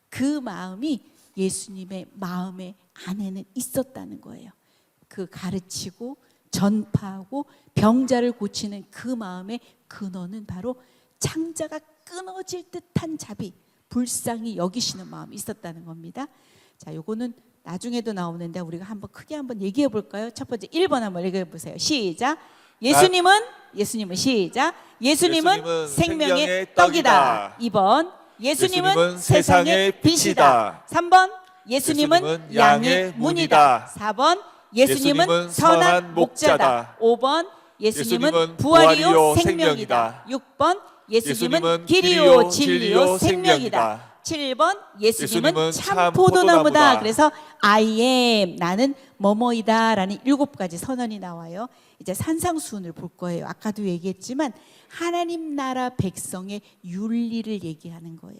그 마음이 예수님의 마음의 안에는 있었다는 거예요. 그 가르치고 전파하고 병자를 고치는 그 마음의 근원은 바로 창자가 끊어질 듯한 자비, 불쌍히 여기시는 마음이 있었다는 겁니다. 자, 요거는 나중에도 나오는데 우리가 한번 크게 한번 얘기해 볼까요? 첫 번째 1번 한번 얘기해 보세요. 시작. 예수님은 시작. 예수님은 생명의 떡이다. 2번 예수님은 세상의 빛이다. 3번 예수님은 양의 문이다. 4번 예수님은 선한 목자다. 5번 예수님은 부활이요 생명이다. 6번 예수님은 길이요 진리요 생명이다. 7번 예수님은 참 포도나무다. 그래서 I am, 나는 뭐뭐이다 라는 7가지 선언이 나와요. 이제 산상수훈을 볼 거예요. 아까도 얘기했지만 하나님 나라 백성의 윤리를 얘기하는 거예요.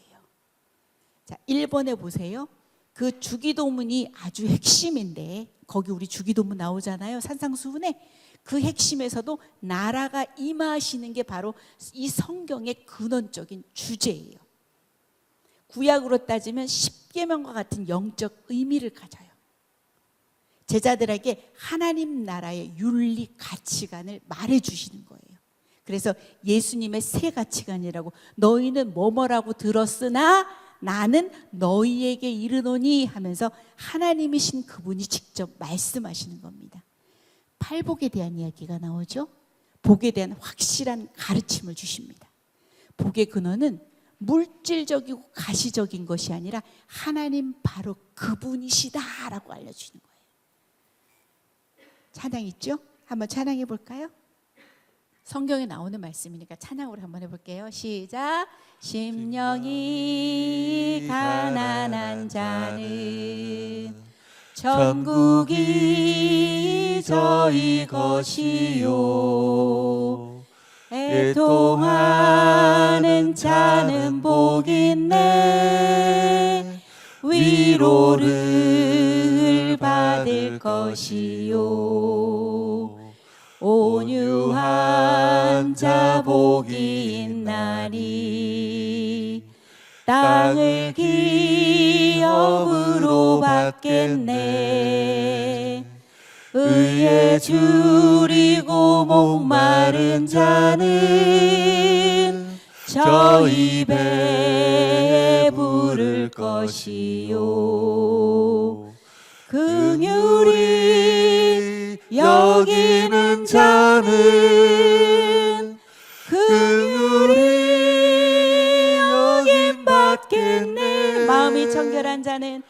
자, 1번에 보세요. 그 주기도문이 아주 핵심인데 거기 우리 주기도문 나오잖아요. 산상수훈에. 그 핵심에서도 나라가 임하시는 게 바로 이 성경의 근원적인 주제예요. 구약으로 따지면 십계명과 같은 영적 의미를 가져요. 제자들에게 하나님 나라의 윤리 가치관을 말해주시는 거예요. 그래서 예수님의 새 가치관이라고, 너희는 뭐뭐라고 들었으나 나는 너희에게 이르노니 하면서 하나님이신 그분이 직접 말씀하시는 겁니다. 팔복에 대한 이야기가 나오죠. 복에 대한 확실한 가르침을 주십니다. 복의 근원은 물질적이고 가시적인 것이 아니라 하나님 바로 그분이시다라고 알려주는 거예요. 찬양 있죠? 한번 찬양해 볼까요? 성경에 나오는 말씀이니까 찬양으로 한번 해볼게요. 시작. 심령이 가난한 자는 천국이 저희 것이요, 애통하는 자는 복이 있네, 위로를 받을 것이요, 온유한 자 복이 있나니 땅을 기업으로 받겠네, 의에 줄이고 목마른 자는 저 입에 부를 것이요, 긍휼히 여기는 자는 긍휼히 여김 받겠네, 마음이 청결한 자는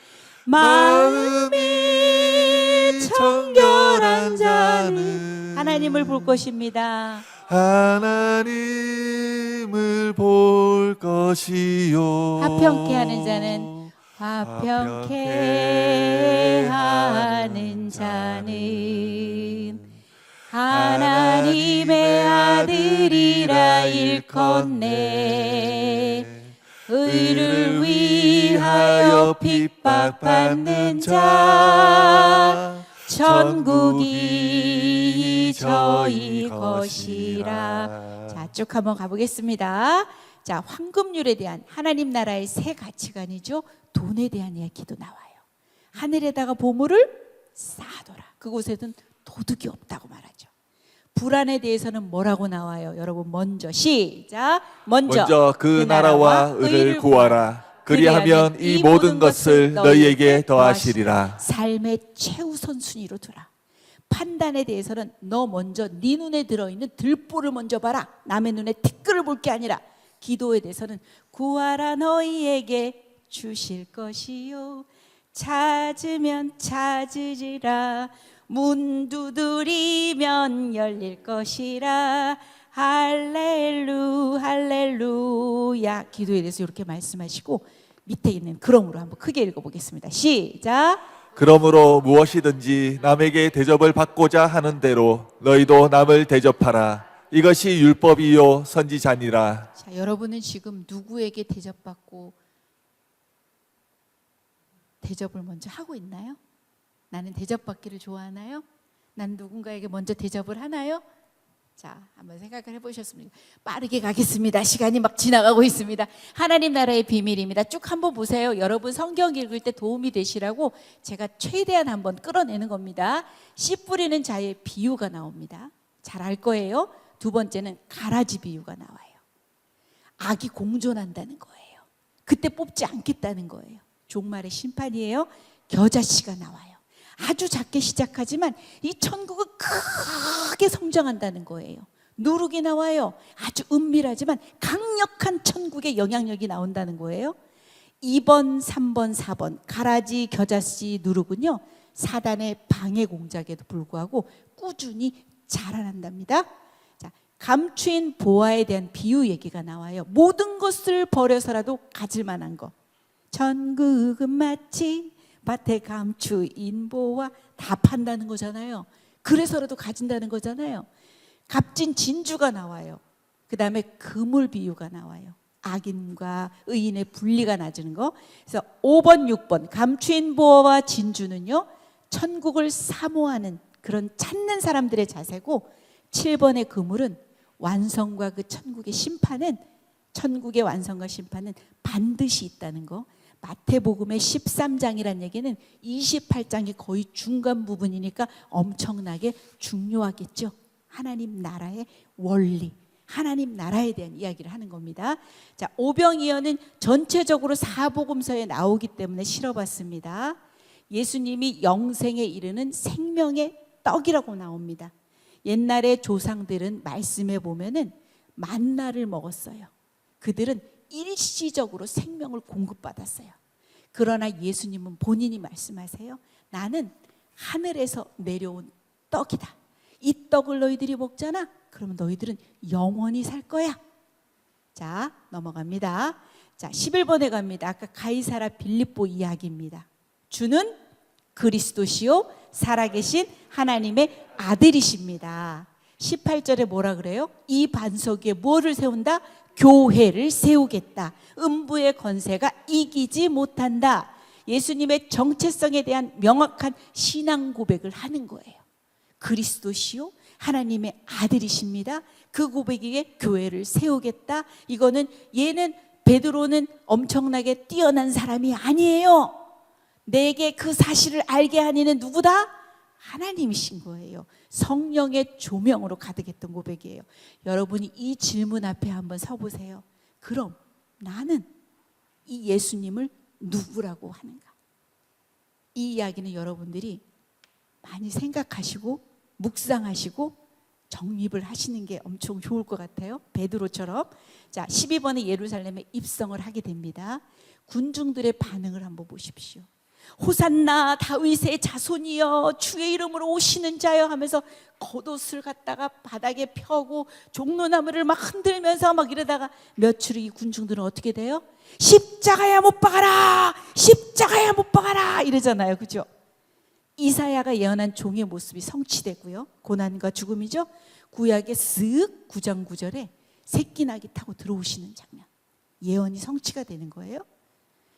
마음이 청결한 자는 하나님을 볼 것입니다. 하나님을 볼 것이요, 화평케 하는 자는 화평케 하는 자는 하나님의 아들이라 일컫네, 의를 위하여 핍박받는 자 천국이 저희 것이라. 자, 쭉 한번 가보겠습니다. 자, 황금률에 대한 하나님 나라의 새 가치관이죠. 돈에 대한 이야기도 나와요. 하늘에다가 보물을 쌓아둬라. 그곳에는 도둑이 없다고 말하죠. 불안에 대해서는 뭐라고 나와요? 여러분 먼저 시작. 먼저 그 나라와 의를 구하라. 그리하면 이 모든 것을 너희에게 더하시리라. 삶의 최우선 순위로 두라. 판단에 대해서는 너 먼저 네 눈에 들어있는 들보를 먼저 봐라. 남의 눈에 티끌을 볼 게 아니라 기도에 대해서는 구하라 너희에게 주실 것이요 찾으면 찾으리라 문 두드리면 열릴 것이라 할렐루야. 기도에 대해서 이렇게 말씀하시고 밑에 있는 그러므로 한번 크게 읽어보겠습니다. 시작. 그러므로 무엇이든지 남에게 대접을 받고자 하는 대로 너희도 남을 대접하라. 이것이 율법이요 선지자니라. 자, 여러분은 지금 누구에게 대접받고 대접을 먼저 하고 있나요? 나는 대접받기를 좋아하나요? 난 누군가에게 먼저 대접을 하나요? 자, 한번 생각을 해보셨습니까? 빠르게 가겠습니다. 시간이 막 지나가고 있습니다. 하나님 나라의 비밀입니다. 쭉 한번 보세요. 여러분 성경 읽을 때 도움이 되시라고 제가 최대한 한번 끌어내는 겁니다. 씨 뿌리는 자의 비유가 나옵니다. 잘 알 거예요. 두 번째는 가라지 비유가 나와요. 악이 공존한다는 거예요. 그때 뽑지 않겠다는 거예요. 종말의 심판이에요. 겨자씨가 나와요. 아주 작게 시작하지만 이 천국은 크게 성장한다는 거예요. 누룩이 나와요. 아주 은밀하지만 강력한 천국의 영향력이 나온다는 거예요. 2번, 3번, 4번 가라지, 겨자씨, 누룩은요 사단의 방해 공작에도 불구하고 꾸준히 자라난답니다. 자, 감추인 보화에 대한 비유 얘기가 나와요. 모든 것을 버려서라도 가질 만한 거. 천국은 마치 밭에 감추인 보화 다 판다는 거잖아요. 그래서라도 가진다는 거잖아요. 값진 진주가 나와요. 그 다음에 그물 비유가 나와요. 악인과 의인의 분리가 낮은 거. 그래서 5번, 6번 감추인 보화와 진주는요 천국을 사모하는 그런 찾는 사람들의 자세고 7번의 그물은 완성과 그 천국의 심판은 천국의 완성과 심판은 반드시 있다는 거. 마태복음의 13장이란 얘기는 28장이 거의 중간 부분이니까 엄청나게 중요하겠죠. 하나님 나라의 원리, 하나님 나라에 대한 이야기를 하는 겁니다. 자, 오병이어는 전체적으로 사복음서에 나오기 때문에 실어봤습니다. 예수님이 영생에 이르는 생명의 떡이라고 나옵니다. 옛날에 조상들은 말씀해 보면은 만나를 먹었어요. 그들은 일시적으로 생명을 공급받았어요. 그러나 예수님은 본인이 말씀하세요. 나는 하늘에서 내려온 떡이다. 이 떡을 너희들이 먹잖아. 그러면 너희들은 영원히 살 거야. 자, 넘어갑니다. 자, 11번에 갑니다. 아까 가이사라 빌립보 이야기입니다. 주는 그리스도시요 살아계신 하나님의 아들이십니다. 18절에 뭐라 그래요? 이 반석 위에 뭐를 세운다? 교회를 세우겠다. 음부의 권세가 이기지 못한다. 예수님의 정체성에 대한 명확한 신앙 고백을 하는 거예요. 그리스도시요 하나님의 아들이십니다. 그 고백에 교회를 세우겠다. 이거는 얘는 베드로는 엄청나게 뛰어난 사람이 아니에요. 내게 그 사실을 알게 한 이는 누구다? 하나님이신 거예요. 성령의 조명으로 가득했던 고백이에요. 여러분이 이 질문 앞에 한번 서보세요. 그럼 나는 이 예수님을 누구라고 하는가? 이 이야기는 여러분들이 많이 생각하시고 묵상하시고 정립을 하시는 게 엄청 좋을 것 같아요. 베드로처럼. 자, 12번에 예루살렘에 입성을 하게 됩니다. 군중들의 반응을 한번 보십시오. 호산나 다윗의 자손이여 주의 이름으로 오시는 자여 하면서 겉옷을 갖다가 바닥에 펴고 종로나무를 막 흔들면서 막 이러다가 며칠 이 군중들은 어떻게 돼요? 십자가야 못 박아라, 십자가야 못 박아라 이러잖아요. 그죠? 이사야가 예언한 종의 모습이 성취되고요. 고난과 죽음이죠. 구약의 쓱 9장 9절에 새끼나귀 타고 들어오시는 장면, 예언이 성취가 되는 거예요.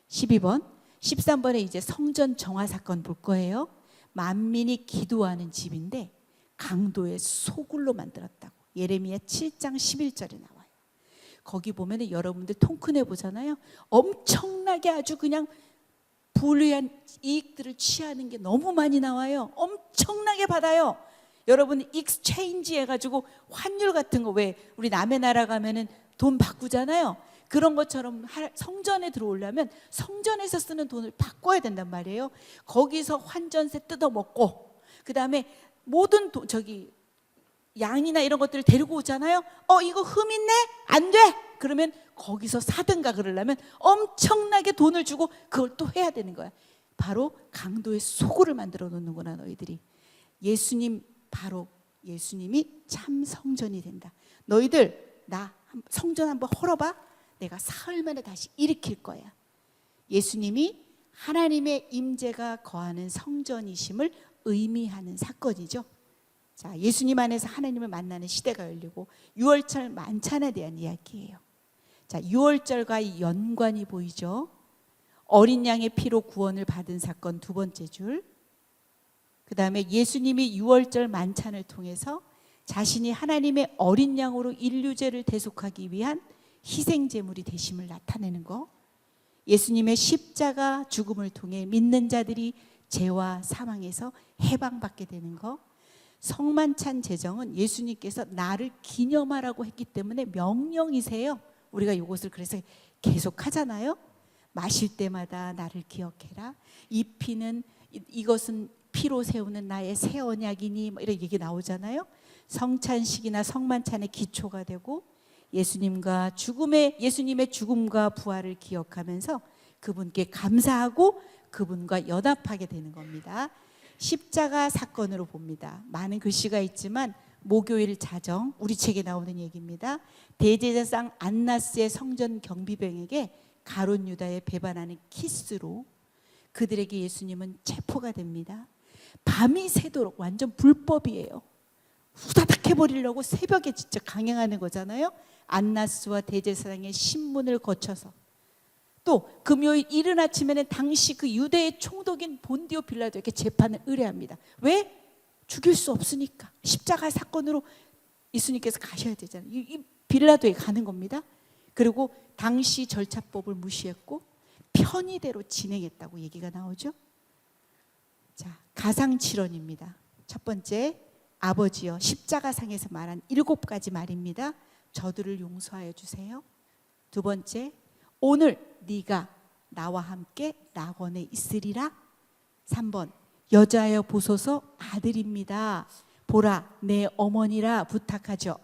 12번 13번에 이제 성전 정화 사건 볼 거예요. 만민이 기도하는 집인데 강도의 소굴로 만들었다고. 예레미야 7장 11절에 나와요. 거기 보면 여러분들 통큰해 보잖아요. 엄청나게 아주 그냥 불리한 이익들을 취하는 게 너무 많이 나와요. 엄청나게 받아요. 여러분 익스체인지 해가지고 환율 같은 거 왜 우리 남의 나라 가면은 돈 바꾸잖아요. 그런 것처럼 성전에 들어오려면 성전에서 쓰는 돈을 바꿔야 된단 말이에요. 거기서 환전세 뜯어먹고 그다음에 모든 양이나 이런 것들을 데리고 오잖아요. 이거 흠 있네? 안 돼! 그러면 거기서 사든가 그러려면 엄청나게 돈을 주고 그걸 또 해야 되는 거야. 바로 강도의 소굴을 만들어 놓는구나 너희들이. 바로 예수님이 참 성전이 된다. 너희들 나 성전 한번 헐어봐. 내가 사흘 만에 다시 일으킬 거야. 예수님이 하나님의 임재가 거하는 성전이심을 의미하는 사건이죠. 자, 예수님 안에서 하나님을 만나는 시대가 열리고 유월절 만찬에 대한 이야기예요. 자, 유월절과 연관이 보이죠. 어린 양의 피로 구원을 받은 사건 두 번째 줄. 그 다음에 예수님이 유월절 만찬을 통해서 자신이 하나님의 어린 양으로 인류죄를 대속하기 위한 희생제물이 되심을 나타내는 거. 예수님의 십자가 죽음을 통해 믿는 자들이 죄와 사망에서 해방받게 되는 거. 성만찬 제정은 예수님께서 나를 기념하라고 했기 때문에 명령이세요. 우리가 이것을 그래서 계속 하잖아요. 마실 때마다 나를 기억해라. 이 피는 이것은 피로 세우는 나의 새 언약이니 이런 얘기 나오잖아요. 성찬식이나 성만찬의 기초가 되고 예수님의 죽음과 부활을 기억하면서 그분께 감사하고 그분과 연합하게 되는 겁니다. 십자가 사건으로 봅니다. 많은 글씨가 있지만 목요일 자정 우리 책에 나오는 얘기입니다. 대제사장 안나스의 성전 경비병에게 가룟 유다에 배반하는 키스로 그들에게 예수님은 체포가 됩니다. 밤이 새도록 완전 불법이에요. 후다닥 해버리려고 새벽에 진짜 강행하는 거잖아요. 안나스와 대제사장의 신문을 거쳐서 또 금요일 이른 아침에는 당시 그 유대의 총독인 본디오 빌라도에게 재판을 의뢰합니다. 왜? 죽일 수 없으니까. 십자가 사건으로 예수님께서 가셔야 되잖아요. 이 빌라도에 가는 겁니다. 그리고 당시 절차법을 무시했고 편의대로 진행했다고 얘기가 나오죠. 자, 가상칠언입니다. 첫 번째, 아버지여 십자가상에서 말한 7가지 말입니다. 저들을 용서하여 주세요. 두 번째, 오늘 네가 나와 함께 낙원에 있으리라. 3번, 여자여 보소서 아들입니다. 보라 내 어머니라 부탁하죠.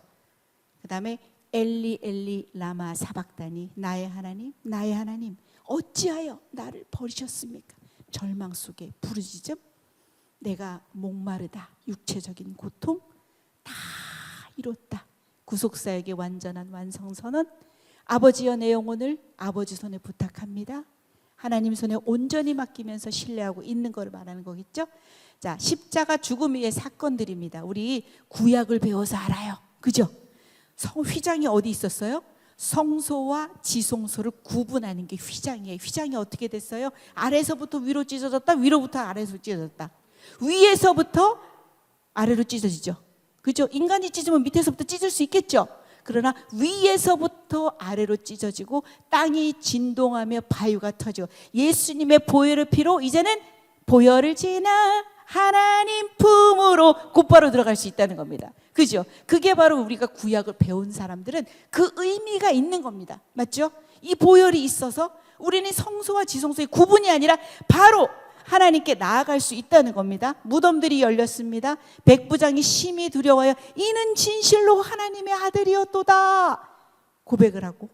그 다음에 엘리 엘리 라마 사박다니 나의 하나님 나의 하나님 어찌하여 나를 버리셨습니까? 절망 속에 부르짖음. 내가 목마르다. 육체적인 고통 다 이뤘다. 구속사에게 완전한 완성선언. 아버지여 내 영혼을 아버지 손에 부탁합니다. 하나님 손에 온전히 맡기면서 신뢰하고 있는 걸 말하는 거겠죠. 자, 십자가 죽음 위의 사건들입니다. 우리 구약을 배워서 알아요. 그죠? 휘장이 어디 있었어요? 성소와 지성소를 구분하는 게 휘장이에요. 휘장이 어떻게 됐어요? 아래서부터 위로 찢어졌다. 위로부터 아래로 찢어졌다. 위에서부터 아래로 찢어지죠. 그죠? 인간이 찢으면 밑에서부터 찢을 수 있겠죠. 그러나 위에서부터 아래로 찢어지고 땅이 진동하며 바위가 터지고 예수님의 보혈의 피로 이제는 보혈을 지나 하나님 품으로 곧바로 들어갈 수 있다는 겁니다. 그죠? 그게 바로 우리가 구약을 배운 사람들은 그 의미가 있는 겁니다. 맞죠? 이 보혈이 있어서 우리는 성소와 지성소의 구분이 아니라 바로 하나님께 나아갈 수 있다는 겁니다. 무덤들이 열렸습니다. 백부장이 심히 두려워하여 이는 진실로 하나님의 아들이었도다 고백을 하고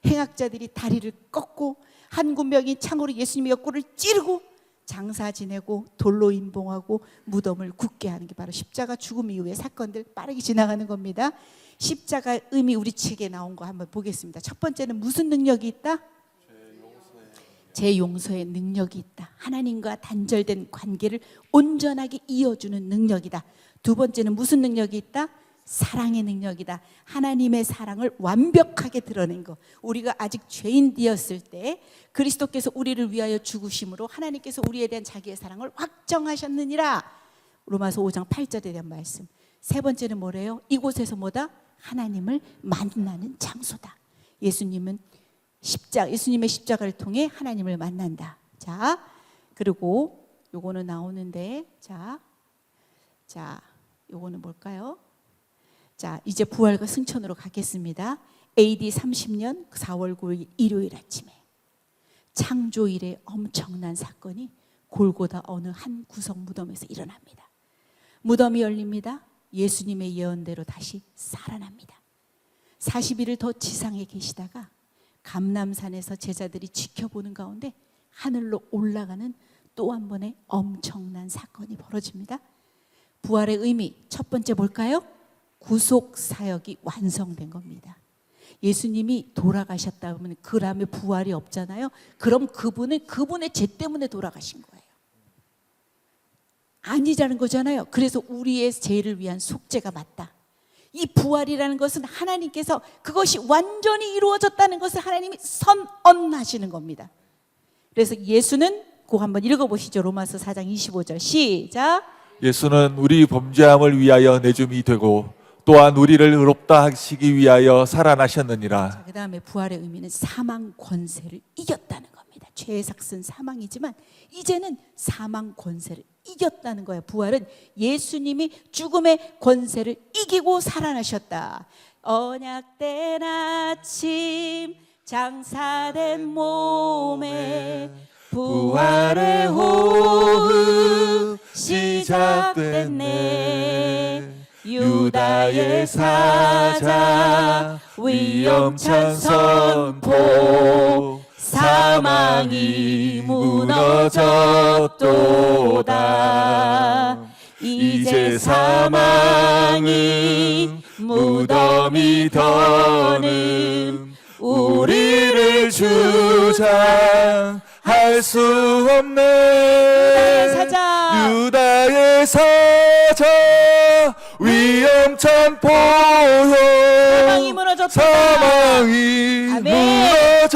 행악자들이 다리를 꺾고 한 군병이 창으로 예수님의 옆구리를 찌르고 장사 지내고 돌로 임봉하고 무덤을 굳게 하는 게 바로 십자가 죽음 이후의 사건들 빠르게 지나가는 겁니다. 십자가 의미 우리 책에 나온 거 한번 보겠습니다. 첫 번째는 무슨 능력이 있다? 제 용서의 능력이 있다. 하나님과 단절된 관계를 온전하게 이어주는 능력이다. 두 번째는 무슨 능력이 있다? 사랑의 능력이다. 하나님의 사랑을 완벽하게 드러낸 거. 우리가 아직 죄인 되었을 때 그리스도께서 우리를 위하여 죽으심으로 하나님께서 우리에 대한 자기의 사랑을 확정하셨느니라. 로마서 5장 8절에 대한 말씀. 세 번째는 뭐래요? 이곳에서 뭐다? 하나님을 만나는 장소다. 예수님의 십자가를 통해 하나님을 만난다. 자, 그리고 요거는 나오는데, 자, 요거는 뭘까요? 자, 이제 부활과 승천으로 가겠습니다. AD 30년 4월 9일 일요일 아침에 창조일의 엄청난 사건이 골고다 어느 한 구석 무덤에서 일어납니다. 무덤이 열립니다. 예수님의 예언대로 다시 살아납니다. 40일을 더 지상에 계시다가 감람산에서 제자들이 지켜보는 가운데 하늘로 올라가는 또 한 번의 엄청난 사건이 벌어집니다. 부활의 의미 첫 번째 뭘까요? 구속 사역이 완성된 겁니다. 예수님이 돌아가셨다 하면 그 다음에 부활이 없잖아요. 그럼 그분의 죄 때문에 돌아가신 거예요. 아니라는 거잖아요. 그래서 우리의 죄를 위한 속죄가 맞다. 이 부활이라는 것은 하나님께서 그것이 완전히 이루어졌다는 것을 하나님이 선언하시는 겁니다. 그래서 예수는 꼭 한번 읽어보시죠. 로마서 4장 25절 시작. 예수는 우리 범죄함을 위하여 내줌이 되고 또한 우리를 의롭다 하시기 위하여 살아나셨느니라. 그 다음에 부활의 의미는 사망 권세를 이겼다는 겁니다. 죄의 삭은 사망이지만 이제는 사망 권세를 이겼다는 거예요. 부활은 예수님이 죽음의 권세를 이기고 살아나셨다. 언약된 아침 장사된 몸에 부활의 호흡 시작됐네. 유다의 사자 위엄찬 선포 사망이 무너졌도다. 이제 사망은 무덤이 더는 우리를 주장할 수 없네. 유다의 사자 위엄찬 포효 사망이 무너졌도다.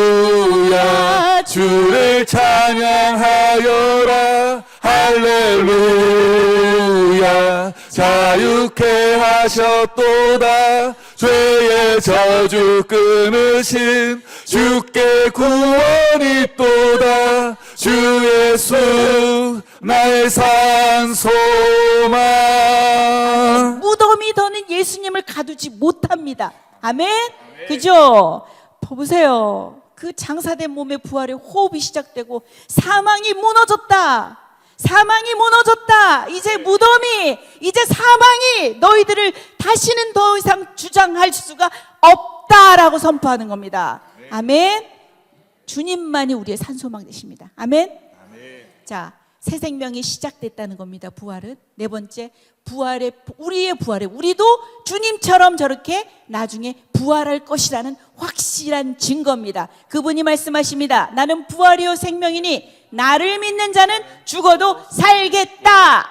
할렐루야 주를 찬양하여라. 할렐루야 자유케 하셨도다. 죄의 저주 끊으신 주께 구원이 있도다. 주 예수 나의 산소망. 무덤이 더는 예수님을 가두지 못합니다. 아멘? 그죠? 보세요. 그 장사된 몸의 부활의 호흡이 시작되고 사망이 무너졌다. 사망이 무너졌다. 이제 무덤이, 이제 사망이 너희들을 다시는 더 이상 주장할 수가 없다라고 선포하는 겁니다. 아멘. 주님만이 우리의 산소망 되십니다. 아멘. 자, 새 생명이 시작됐다는 겁니다. 부활은. 네 번째, 우리의 부활에 우리도 주님처럼 저렇게 나중에 부활할 것이라는 확실한 증거입니다. 그분이 말씀하십니다. 나는 부활이요 생명이니 나를 믿는 자는 죽어도 살겠다.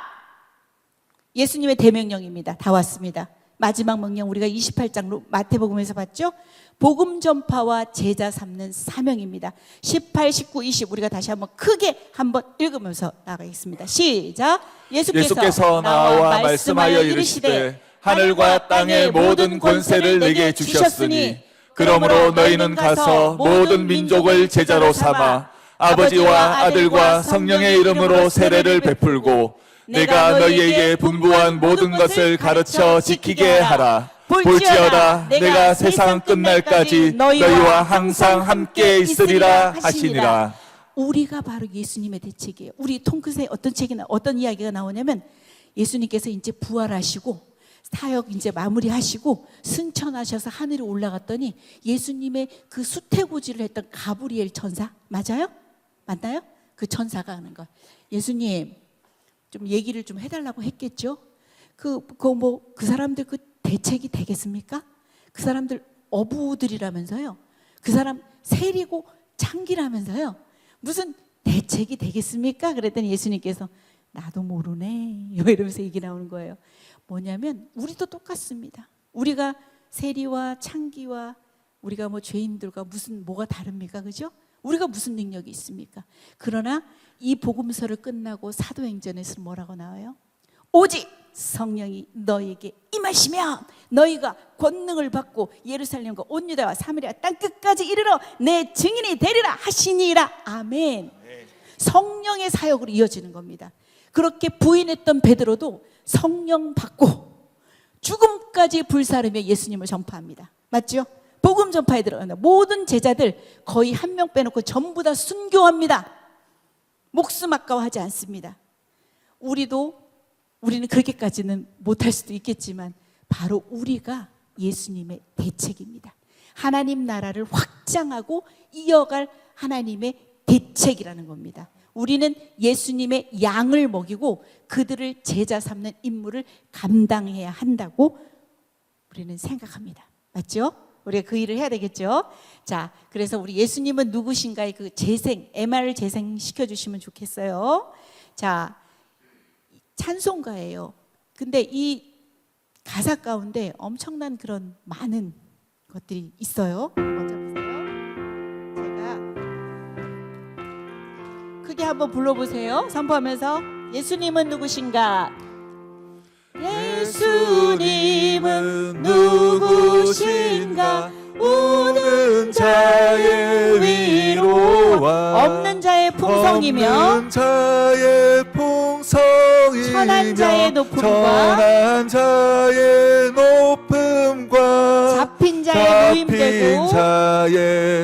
예수님의 대명령입니다. 다 왔습니다. 마지막 명령 우리가 28장 마태복음에서 봤죠? 복음 전파와 제자 삼는 사명입니다. 18, 19, 20 우리가 다시 한번 크게 한번 읽으면서 나가겠습니다. 시작. 예수께서 나와 말씀하여 이르시되 하늘과 땅의 모든 권세를 내게 주셨으니 그러므로 너희는 가서 모든 민족을 제자로 삼아 아버지와 아들과 성령의 이름으로 세례를 베풀고 내가 너희에게 분부한 모든 것을 가르쳐 지키게 하라. 볼지어다 내가 세상 끝날까지 너희와 항상 함께 있으리라 하시니라. 우리가 바로 예수님의 대책이에요. 우리 통끝에 어떤 이야기가 나오냐면 예수님께서 이제 부활하시고 사역 이제 마무리하시고 승천하셔서 하늘에 올라갔더니 예수님의 그 수태고지를 했던 가브리엘 천사 맞아요? 맞나요? 그 천사가 하는 거. 예수님 좀 얘기를 좀 해달라고 했겠죠. 그 사람들 그 대책이 되겠습니까? 그 사람들 어부들이라면서요. 그 사람 세리고 창기라면서요. 무슨 대책이 되겠습니까? 그랬더니 예수님께서 나도 모르네 이러면서 얘기 나오는 거예요. 뭐냐면 우리도 똑같습니다. 우리가 세리와 창기와 우리가 죄인들과 뭐가 다릅니까? 그죠? 우리가 무슨 능력이 있습니까? 그러나 이 복음서를 끝나고 사도행전에서 뭐라고 나와요? 오직 성령이 너에게 임하시면 너희가 권능을 받고 예루살렘과 온 유다와 사마리아 땅 끝까지 이르러 내 증인이 되리라 하시니라. 아멘. 성령의 사역으로 이어지는 겁니다. 그렇게 부인했던 베드로도 성령 받고 죽음까지 불사르며 예수님을 전파합니다. 맞죠? 복음 전파에 들어간다. 모든 제자들 거의 한 명 빼놓고 전부 다 순교합니다. 목숨 아까워하지 않습니다. 우리는 그렇게까지는 못할 수도 있겠지만 바로 우리가 예수님의 대책입니다. 하나님 나라를 확장하고 이어갈 하나님의 대책이라는 겁니다. 우리는 예수님의 양을 먹이고 그들을 제자 삼는 임무를 감당해야 한다고 우리는 생각합니다. 맞죠? 우리가 그 일을 해야 되겠죠? 자, 그래서 우리 예수님은 누구신가의 그 재생, MR을 재생시켜 주시면 좋겠어요. 자, 찬송가예요. 근데 이 가사 가운데 엄청난 그런 많은 것들이 있어요. 먼저 보세요. 제가 크게 한번 불러보세요. 선포하면서 예수님은 누구신가? 예수님은 누구신가? 오는 자의 위로와 없는 자의 풍성이며 없는 자의 풍성이며 천한 자의 높음과 천한 자의 높음과 잡힌 자의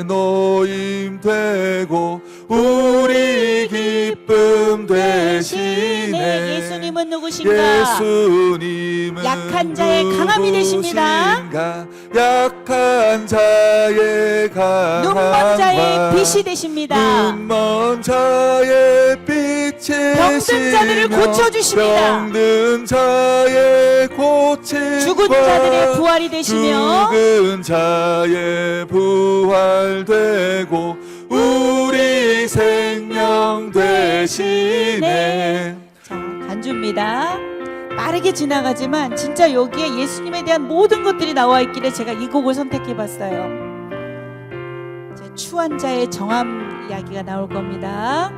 노임되고 우리 기쁨 되시네. 예수님은 누구신가? 예수님은 약한 자의 강함이 되십니다. 누구신가? 약한 자의 강함과 눈먼 자의 빛이 되십니다. 눈먼 자의 빛이 병든 자들을 고쳐주십니다. 병든 자의 고침과 죽은 자들의 부활이 되시며 죽은 자의 부활되고 우리 생명 되시네. 자, 간주입니다. 빠르게 지나가지만 진짜 여기에 예수님에 대한 모든 것들이 나와 있길래 제가 이 곡을 선택해 봤어요. 추한 자의 정함 이야기가 나올 겁니다.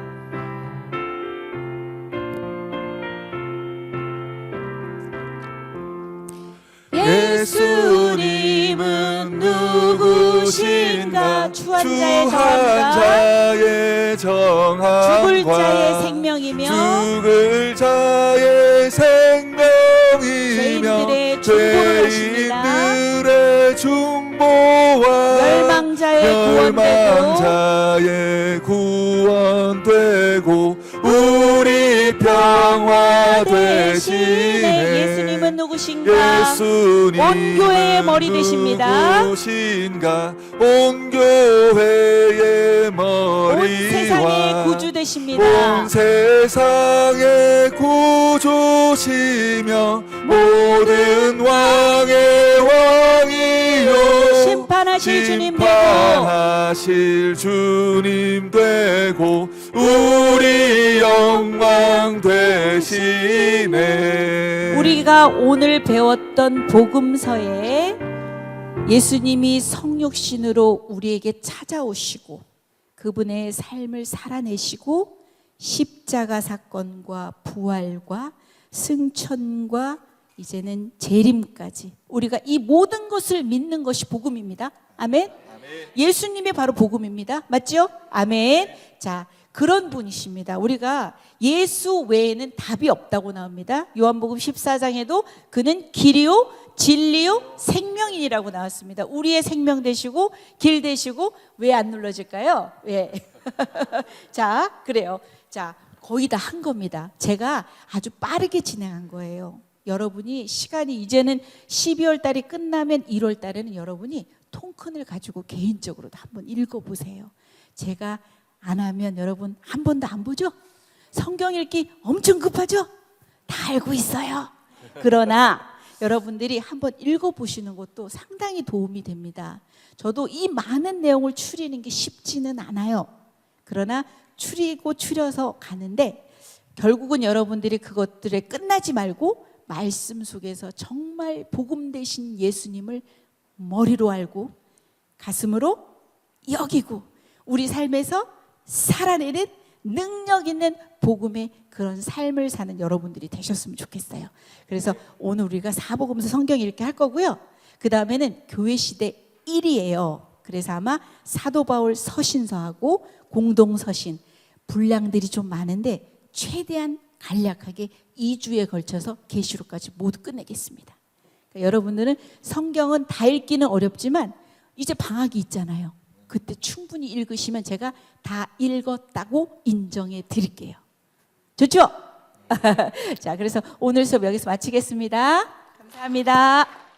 예수님은 누구신가? 추한 자의 정함과 죽을 자의 생명이며 죽을 자의 생명이며 죄인들의 중보와 멸망자의 구원되고 우리 평화 되시네. 예수님은 누구신가? 온 교회의 머리 되십니다. 누구신가? 온 교회의 머리와 온 세상의 구주 되십니다. 온 세상의 구주시며 모든 왕의 왕이요 심판하실 주님 되고 심판하실 주님 되고 우리 영광 되시네. 우리가 오늘 배웠던 복음서에 예수님이 성육신으로 우리에게 찾아오시고 그분의 삶을 살아내시고 십자가 사건과 부활과 승천과 이제는 재림까지 우리가 이 모든 것을 믿는 것이 복음입니다. 아멘. 예수님이 바로 복음입니다. 맞죠? 아멘. 자, 그런 분이십니다. 우리가 예수 외에는 답이 없다고 나옵니다. 요한복음 14장에도 그는 길이요 진리요 생명이라고 나왔습니다. 우리의 생명 되시고 길 되시고 왜 안 눌러질까요? 왜? 자, 그래요. 자, 거의 다 한 겁니다. 제가 아주 빠르게 진행한 거예요. 여러분이 시간이 이제는 12월 달이 끝나면 1월 달에는 여러분이 통큰을 가지고 개인적으로도 한번 읽어보세요. 제가 안 하면 여러분 한 번도 안 보죠? 성경 읽기 엄청 급하죠? 다 알고 있어요. 그러나 여러분들이 한번 읽어보시는 것도 상당히 도움이 됩니다. 저도 이 많은 내용을 추리는 게 쉽지는 않아요. 그러나 추리고 추려서 가는데 결국은 여러분들이 그것들에 끝나지 말고 말씀 속에서 정말 복음 되신 예수님을 머리로 알고 가슴으로 여기고 우리 삶에서 살아내는 능력 있는 복음의 그런 삶을 사는 여러분들이 되셨으면 좋겠어요. 그래서 오늘 우리가 사복음서 성경 읽기 할 거고요. 그 다음에는 교회 시대 1이에요. 그래서 아마 사도 바울 서신서하고 공동서신 분량들이 좀 많은데 최대한 간략하게 2주에 걸쳐서 계시록까지 모두 끝내겠습니다. 그러니까 여러분들은 성경은 다 읽기는 어렵지만 이제 방학이 있잖아요. 그때 충분히 읽으시면 제가 다 읽었다고 인정해 드릴게요. 좋죠? 자, 그래서 오늘 수업 여기서 마치겠습니다. 감사합니다.